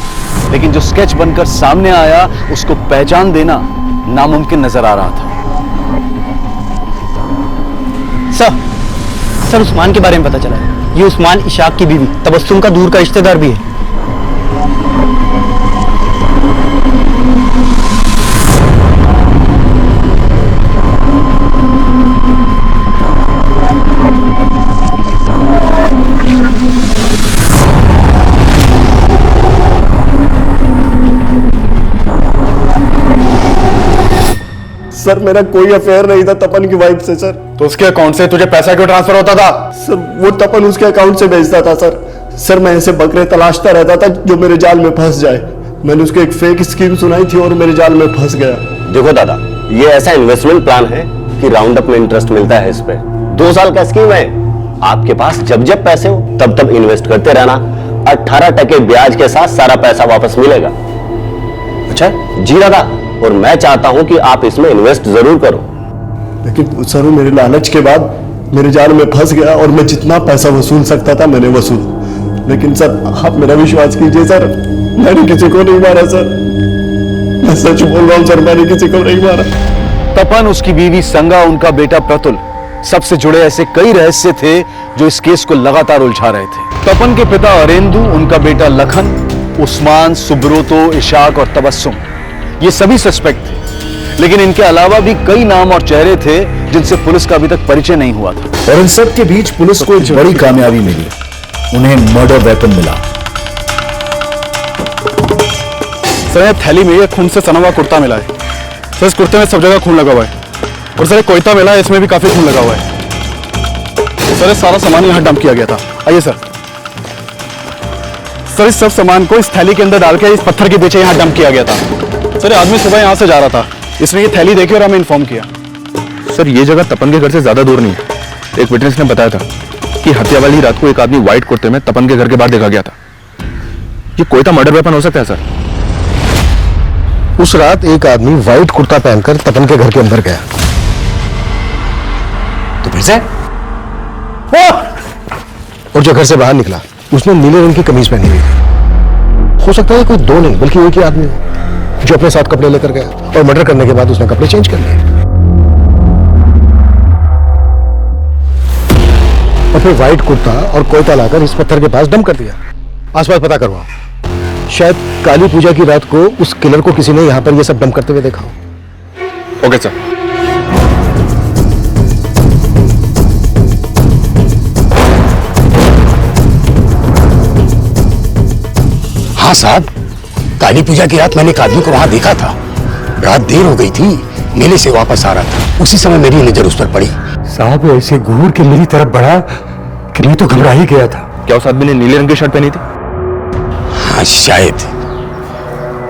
Speaker 1: लेकिन जो स्केच बनकर सामने आया उसको पहचान देना नामुमकिन नजर आ रहा था।
Speaker 17: सर उस्मान के बारे में पता चला है। ये उस्मान इशाक की बीवी तबस्सुम का दूर का रिश्तेदार भी है।
Speaker 10: सर मेरा कोई अफेयर नहीं था तपन की वाइफ से सर। तो उसके अकाउंट से तुझे पैसा क्यों ट्रांसफर होता था? सर वो तपन उसके अकाउंट से भेजता था सर। सर मैं ऐसे बकरे तलाशता रहता था जो मेरे जाल में फंस जाए। मैंने उसको एक फेक स्कीम सुनाई थी और मेरे जाल में फंस गया।
Speaker 8: देखो दादा, ये ऐसा इन्वेस्टमेंट प्लान है कि राउंड अप में इंटरेस्ट मिलता है इस पे। 2 साल का स्कीम है, आपके पास जब जब पैसे हो तब तब इन्वेस्ट करते रहना। 18% ब्याज के साथ सारा पैसा वापस मिलेगा। अच्छा जी दादा, और मैं चाहता हूं कि आप इसमें इन्वेस्ट जरूर करो।
Speaker 10: लेकिन सर मेरे लालच के बाद मेरे जाल में फंस गया और मैं जितना पैसा वसूल सकता था मैंने वसूल। लेकिन सर आप मेरा विश्वास कीजिए सर, मैंने किसी को नहीं मारा सर। मैं सच बोल रहा हूं सर, मैंने किसी को नहीं मारा।
Speaker 1: तपन, उसकी बीवी संगा, उनका बेटा प्रतुल, सबसे जुड़े ऐसे कई रहस्य थे जो इस केस को लगातार उलझा रहे थे। तपन के पिता अरेंदु, उनका बेटा लखन, उस्मान, सुब्रतो, इशाक और तबस्सुम, ये सभी सस्पेक्ट थे। लेकिन इनके अलावा भी कई नाम और चेहरे थे जिनसे पुलिस का अभी तक परिचय नहीं हुआ था।
Speaker 13: और इन सब के बीच पुलिस को एक बड़ी कामयाबी मिली, उन्हें मर्डर वेपन मिला।
Speaker 10: सर थैली में ये खून से सना हुआ कुर्ता मिला है। सर इस कुर्ते में सब जगह खून लगा हुआ है। और सर कोयता मिला है, इसमें भी काफी खून लगा हुआ है। सर सारा सामान यहाँ डंप किया गया था। आइए सर। सर इस सब सामान को इस थैली के अंदर डाल के इस पत्थर के पीछे यहाँ डंप किया गया था। सर आदमी सुबह यहाँ से जा रहा था, इसने ये थैली देखी और हमें इन्फॉर्म किया।
Speaker 16: सर ये जगह तपन के घर से ज्यादा दूर नहीं है। एक विटनेस ने बताया था कि हत्या वाली रात को एक आदमी व्हाइट कुर्ते में तपन के घर के बाहर देखा गया था। ये कोयता मर्डर वेपन हो सकता है सर।
Speaker 12: उस रात एक आदमी व्हाइट कुर्ता पहनकर तपन के घर के अंदर गया, तो फिर से और जो घर से बाहर निकला उसने नीले रंग की कमीज पहनी हुई थी। हो सकता है कोई 2 नहीं बल्कि एक ही आदमी हो जो अपने साथ कपड़े लेकर गया और मर्डर करने के बाद उसने कपड़े चेंज कर लिए और फिर व्हाइट कुर्ता और कोयता लाकर इस पत्थर के पास डंप कर दिया। आसपास पता करवाओ, शायद काली पूजा की रात को उस किलर को किसी ने यहां पर यह सब डंप करते हुए देखा हो।
Speaker 16: Okay sir.
Speaker 12: हाँ साहब, काली पूजा की रात मैंने एक आदमी को वहां देखा था। रात देर हो गई थी, मेले से वापस आ रहा था, उसी समय मेरी नजर उस पर पड़ी। साहब ऐसे घूर के मेरी तरफ बढ़ा कि मैं तो घबरा ही गया था।
Speaker 16: क्या उस आदमी ने नीले रंग की शर्ट पहनी थी?
Speaker 12: हाँ शायद।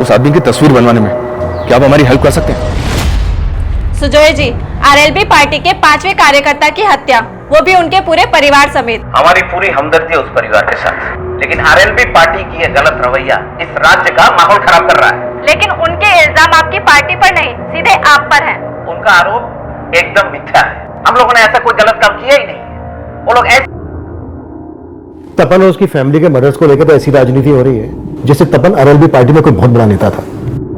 Speaker 16: उस आदमी की तस्वीर बनवाने में क्या आप हमारी हेल्प कर सकते हैं?
Speaker 14: सुजोय जी, आरएलबी पार्टी के 5वें कार्यकर्ता की हत्या, वो भी उनके पूरे परिवार समेत।
Speaker 18: हमारी पूरी हमदर्दी है उस परिवार के साथ, लेकिन आरएलबी पार्टी की यह गलत रवैया इस राज्य का माहौल खराब कर रहा है।
Speaker 14: लेकिन उनके इल्जाम आपकी पार्टी पर नहीं, सीधे आप पर हैं।
Speaker 18: उनका आरोप एकदम मिथ्या है। हम लोगों ने ऐसा कोई गलत काम किया ही नहीं। वो लोग ऐसे
Speaker 12: तपन और उसकी फैमिली के मर्डर्स को लेकर तो ऐसी राजनीति हो रही है जैसे तपन आरएलबी पार्टी में कोई बहुत बड़ा नेता था।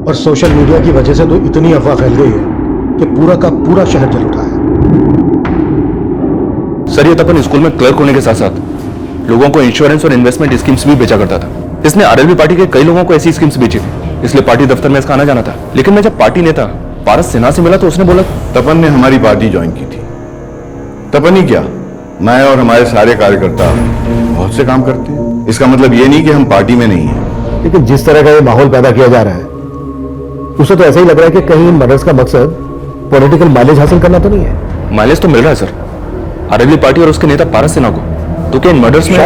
Speaker 12: और सोशल मीडिया की वजह से तो इतनी अफवाह फैल गई है कि पूरा का पूरा शहर जल उठा है।
Speaker 16: सर, ये तपन स्कूल में क्लर्क होने के साथ साथ लोगों को इंश्योरेंस और इन्वेस्टमेंट स्कीम्स भी बेचा करता था। इसने आरएलबी पार्टी के कई लोगों को ऐसी स्कीम्स बेची थी, इसलिए पार्टी दफ्तर में इसका आना जाना था। लेकिन मैं जब पार्टी नेता पारस सिन्हा से मिला तो उसने बोला
Speaker 9: तपन ने हमारी पार्टी ज्वाइन की थी। तपन ही क्या, मैं और हमारे सारे कार्यकर्ता बहुत से काम करते हैं। इसका मतलब ये नहीं कि हम पार्टी में नहीं है।
Speaker 12: लेकिन जिस तरह का ये माहौल पैदा किया जा रहा है उसे तो ऐसा ही लग रहा है कि कहीं इन मर्डर्स का मकसद पॉलिटिकल माइलेज हासिल करना तो नहीं है।
Speaker 16: माइलेज तो मिल रहा है सर, आरएलबी पार्टी और उसके नेता पारस सिन्हा को। तो क्या इन मर्डर्स में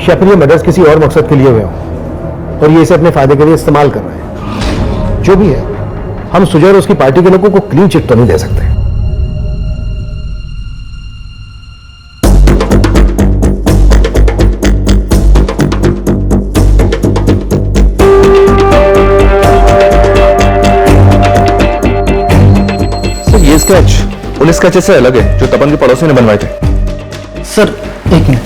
Speaker 12: शायद ये मर्डर्स किसी और मकसद के लिए हुए हों और ये इसे अपने फायदे के लिए इस्तेमाल कर रहे हैं। जो भी है, हम सुजय और उसकी पार्टी के लोगों को क्लीन चिट तो नहीं दे सकते।
Speaker 16: ये स्केच उन स्केचेस से अलग है जो तपन के पड़ोसी ने बनवाए थे।
Speaker 17: सर एक मिनट,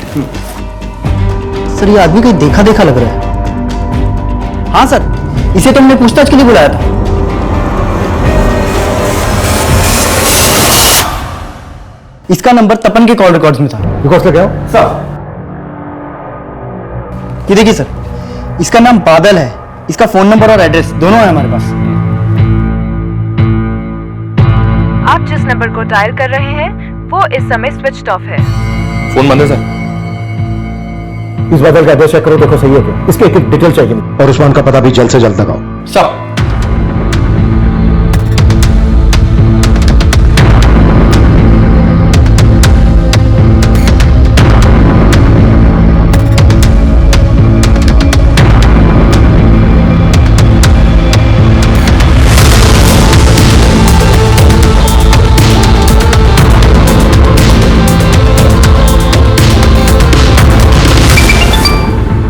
Speaker 17: सर ये आदमी कहीं देखा देखा लग रहा है। हाँ सर, इसे तो हमने पूछताछ के लिए बुलाया था। इसका नंबर तपन के कॉल रिकॉर्ड्स में था।
Speaker 12: रिकॉर्ड्स क्या
Speaker 17: सर? ये देखिए सर, इसका नाम बादल है, इसका फोन नंबर और एड्रेस दोनों है हमारे पास।
Speaker 22: आप जिस नंबर को डायल कर रहे हैं वो इस समय स्विच ऑफ है।
Speaker 16: फोन बंद है सर।
Speaker 12: इस बादल का एड्रेस चेक करो, देखो सही है क्या। इसके एक डिटेल चाहिए और उस्मान का पता भी जल्द से जल्द लगाओ।
Speaker 17: सब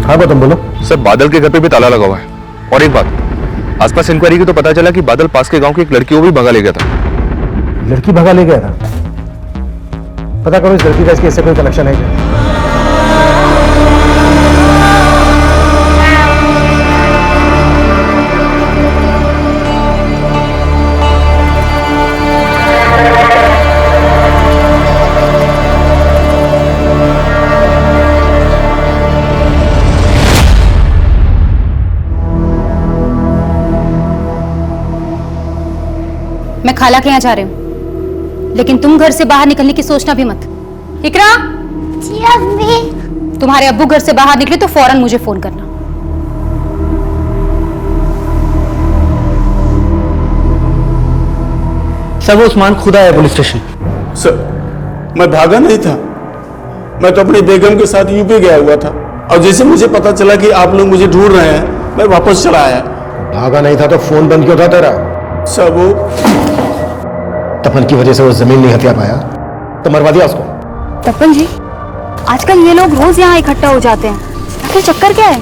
Speaker 12: हाँ तुम बोलो।
Speaker 16: सर, बादल के घर पे भी ताला लगा हुआ है। और एक बात, आसपास इंक्वायरी की तो पता चला कि बादल पास के गांव की एक लड़की को भी भगा ले गया था।
Speaker 12: लड़की भगा ले गया था? पता करो इस लड़की का इसके इससे कोई कनेक्शन है क्या?
Speaker 6: मैं खाला के यहाँ जा रही हूँ, लेकिन तुम घर से बाहर निकलने की सोचना भी मत। इकरा,
Speaker 15: जी अम्मी।
Speaker 6: तुम्हारे अब्बू घर से बाहर निकले तो फौरन मुझे फोन करना।
Speaker 17: सर वो उस्मान खुद आया पुलिस स्टेशन।
Speaker 10: सर, मैं भागा नहीं था, मैं तो अपनी बेगम के साथ यूपी गया हुआ था और जैसे मुझे पता चला कि आप लोग मुझे ढूंढ रहे हैं मैं वापस चला आया।
Speaker 12: भागा नहीं था तो फोन बंद क्यों था तेरा?
Speaker 10: सर वो
Speaker 12: तपन की वजह से वो जमीन नहीं हथिया पाया तो मरवा दिया उसको।
Speaker 6: तपन जी, आजकल ये लोग रोज यहाँ इकट्ठा हो जाते हैं, आखिर चक्कर क्या है?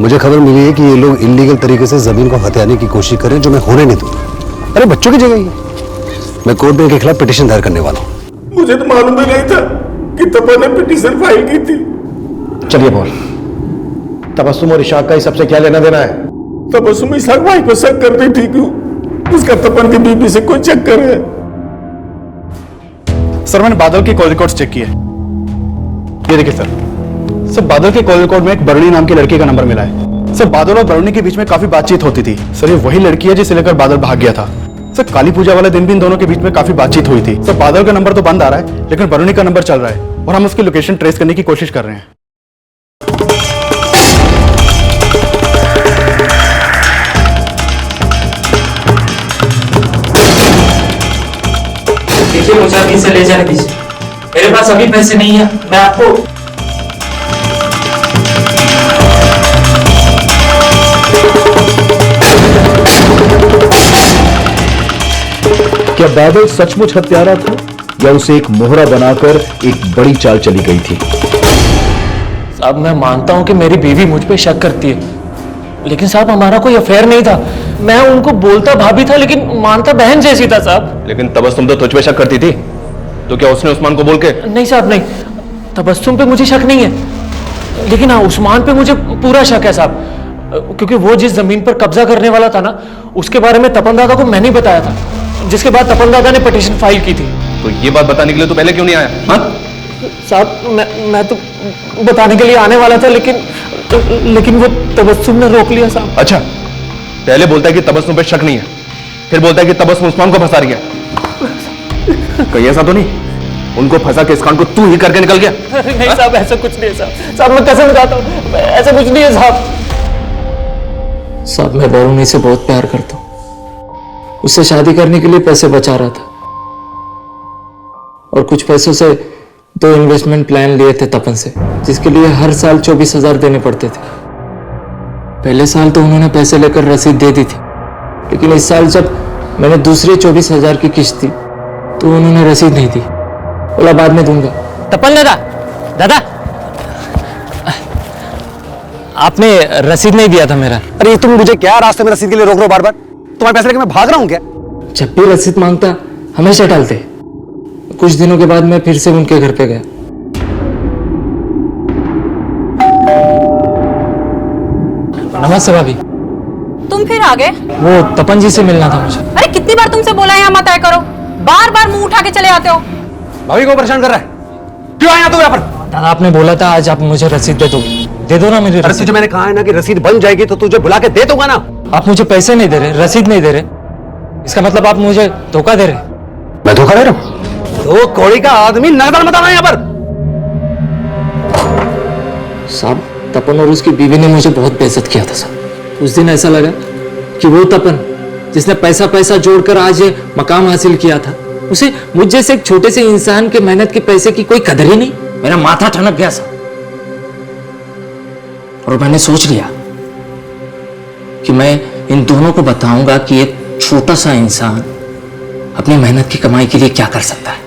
Speaker 12: मुझे खबर मिली है कि ये लोग इलीगल तरीके से जमीन को हथियाने की कोशिश कर रहे हैं, जो मैं होने नहीं दूंगा। अरे बच्चों की जगह ही है। मैं कोर्ट में इनके खिलाफ पिटीशन दायर करने वाला हूँ।
Speaker 10: मुझे तो मालूम भी नहीं था कि तपन ने पिटीशन फाइल की थी।
Speaker 12: चलिए बोल, तबस्सुम और इशाक का इस सबसे क्या लेना देना है?
Speaker 10: तबस्सुम इशाक भाई को शक करती थी कि उसका तपन की बीबी से कोई चक्कर है। सर मैंने बादल के कॉल रिकॉर्ड्स चेक किए, ये देखिए सर बादल के कॉल रिकॉर्ड में एक बरुणी नाम की लड़की का नंबर मिला है। सर बादल और बरुणी के बीच में काफी बातचीत होती थी। सर ये वही लड़की है जिसे लेकर बादल भाग गया था। सर काली पूजा वाले दिन भी इन दोनों के बीच में काफी बातचीत हुई थी। सर बादल का नंबर तो बंद आ रहा है लेकिन बरुणी का नंबर चल रहा है और हम उसकी लोकेशन ट्रेस करने की कोशिश कर रहे हैं।
Speaker 4: देखिए मुझे अभी से ले जाने दीजिए, मेरे पास अभी पैसे नहीं है। मैं आपको
Speaker 13: क्या बादल सचमुच हत्यारा था या उसे एक मोहरा बनाकर एक बड़ी चाल चली गई थी?
Speaker 4: साहब मैं मानता हूं कि मेरी बीवी मुझ पे शक करती है, लेकिन साहब हमारा कोई अफेयर नहीं था। मैं उनको बोलता भाभी था लेकिन मानता बहन जैसी था साहब।
Speaker 16: लेकिन तबस्सुम तो तुझ पे शक करती थी, तो क्या उसने उस्मान को बोल के?
Speaker 4: नहीं साहब नहीं, तबस्सुम पे मुझे शक नहीं है, लेकिन हाँ उस्मान पे मुझे पूरा शक है साहब, क्योंकि वो जिस जमीन पर कब्जा करने वाला था ना, उसके बारे में तपन दादा को मैंने बताया था, जिसके बाद तपन दादा ने पिटीशन फाइल की थी।
Speaker 16: तो ये बात बताने के लिए तो पहले क्यों नहीं आया? हाँ
Speaker 4: साहब मैं तो बताने के लिए आने वाला था, लेकिन वो तबस्सुम ने रोक लिया साहब।
Speaker 16: अच्छा, पहले बोलता है कि तबस्सुम पे शक नहीं है, फिर बोलता है कि तबस्सुम उस्मान को फंसा रही है। कहीं ऐसा तो नहीं उनको फंसा के इस कांड को तू ही करके निकल गया?
Speaker 4: नहीं साहब ऐसा कुछ नहीं है साहब, मैं कसम खाता हूँ ऐसा कुछ नहीं है साहब। साहब मैं वरुणी से बहुत प्यार करता हूँ, उससे शादी करने के लिए पैसे बचा रहा था और कुछ पैसों से 2 इन्वेस्टमेंट प्लान लिए थे तपन से, जिसके लिए हर साल 24,000 देने पड़ते थे। पहले साल तो उन्होंने पैसे लेकर रसीद दे दी थी, लेकिन इस साल जब मैंने दूसरी 24,000 की किस्त दी तो उन्होंने रसीद नहीं दी, बोला बाद में दूंगा।
Speaker 17: तपन दादा आपने रसीद नहीं दिया था मेरा।
Speaker 12: अरे तुम मुझे क्या रास्ते में रसीद के लिए रोक रहे हो बार बार? तुम्हारे पैसे लेके मैं भाग रहा हूँ क्या?
Speaker 4: जब भी रसीद मांगता हमेशा टालते। कुछ दिनों के बाद मैं फिर से उनके घर पे गया। नमस्ते भाभी।
Speaker 6: तुम फिर आ गए?
Speaker 4: वो तपन जी से मिलना था मुझे।
Speaker 6: अरे कितनी बार तुमसे बोला है यहाँ मत आया करो, बार बार मुंह उठा के चले आते हो।
Speaker 12: भाभी को परेशान कर रहा है, क्यों आया तू यहाँ पर?
Speaker 4: दादा आपने बोला था आज आप मुझे रसीद दे दोगे, दे दो ना मुझे।
Speaker 12: अरे तुझे मैंने कहा है ना कि रसीद बन जाएगी तो तुझे बुला के दे दूंगा ना।
Speaker 4: आप मुझे पैसे नहीं दे रहे, रसीद नहीं दे रहे, इसका मतलब आप मुझे धोखा दे रहे।
Speaker 12: मैं धोखा दे रहा हूँ? तो कौड़ी का आदमी नगदान बताना यहाँ पर।
Speaker 4: साहब तपन और उसकी बीवी ने मुझे बहुत बेइज्जत किया था साहब। उस दिन ऐसा लगा कि वो तपन जिसने पैसा पैसा जोड़कर आज ये मकाम हासिल किया था, उसे मुझ जैसे एक छोटे से इंसान के मेहनत के पैसे की कोई कदर ही नहीं। मेरा माथा ठनक गया साहब और मैंने सोच लिया कि मैं इन दोनों को बताऊंगा कि एक छोटा सा इंसान अपनी मेहनत की कमाई के लिए क्या कर सकता है।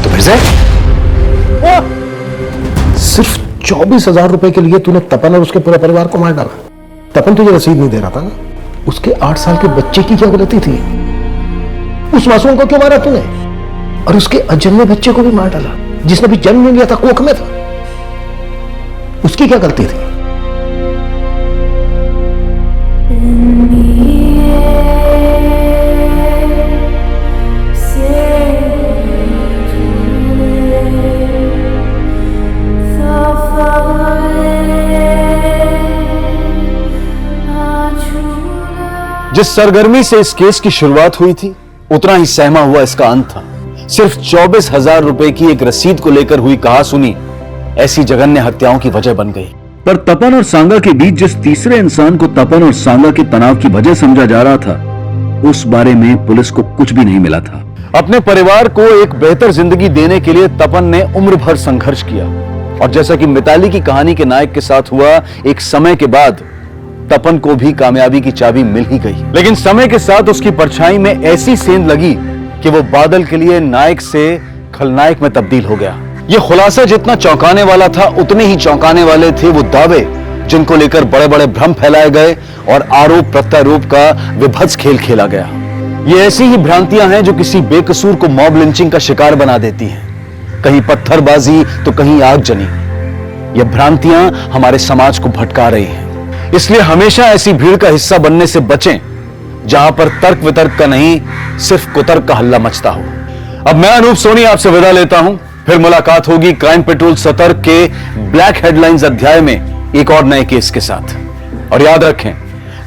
Speaker 12: तो फिर से सिर्फ 24,000 रुपए के लिए तूने तपन और उसके पूरे परिवार को मार डाला। तपन तुझे रसीद नहीं दे रहा था ना? उसके 8 साल के बच्चे की क्या गलती थी? उस मासूम को क्यों मारा तूने? और उसके अजन्मे बच्चे को भी मार डाला, जिसने भी जन्म नहीं लिया था, कोख में था। उसकी क्या गलती थी?
Speaker 1: जिस सरगर्मी से इस केस की शुरुआत हुई थी, उतना ही सहमा हुआ इसका अंत था। सिर्फ 24,000 रुपए की एक रसीद को लेकर हुई कहासुनी ऐसी जघन्य हत्याओं की वजह बन गई।
Speaker 13: पर तपन और सांगा के बीच जिस तीसरे इंसान को तपन और सांगा के तनाव की वजह समझा जा रहा था, उस बारे में पुलिस को कुछ भी नहीं मिला था।
Speaker 1: अपने परिवार को एक बेहतर जिंदगी देने के लिए तपन ने उम्र भर संघर्ष किया, और जैसा कि मिताली की कहानी के नायक के साथ हुआ, एक समय के बाद तपन को भी कामयाबी की चाबी मिल ही गई। लेकिन समय के साथ उसकी परछाई में ऐसी सेंध लगी कि वो बादल के लिए नायक से खलनायक में तब्दील हो गया। ये खुलासा जितना चौंकाने वाला था, उतने ही चौंकाने वाले थे वो दावे जिनको लेकर बड़े बड़े भ्रम फैलाए गए और आरोप प्रत्यारोप का विभत्स खेल खेला गया। ये ऐसी ही भ्रांतियां हैं जो किसी बेकसूर को मॉब लिंचिंग का शिकार बना देती हैं। कहीं पत्थरबाजी तो कहीं आगजनी। ये भ्रांतियां हमारे समाज को भटका रही हैं। इसलिए हमेशा ऐसी भीड़ का हिस्सा बनने से बचें जहां पर तर्क वितर्क का नहीं, सिर्फ कुतर्क का हल्ला मचता हो। अब मैं अनूप सोनी आपसे विदा लेता हूं। फिर मुलाकात होगी क्राइम पेट्रोल सतर्क के ब्लैक हेडलाइंस अध्याय में एक और नए केस के साथ। और याद रखें,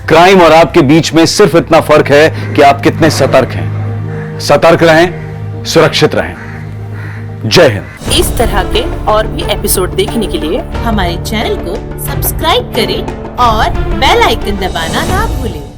Speaker 1: क्राइम और आपके बीच में सिर्फ इतना फर्क है कि आप कितने सतर्क हैं। सतर्क रहें, सुरक्षित रहें। जय हिंद।
Speaker 7: इस तरह के और भी एपिसोड देखने के लिए हमारे चैनल को सब्सक्राइब करें और बेल आइकन दबाना ना भूलें।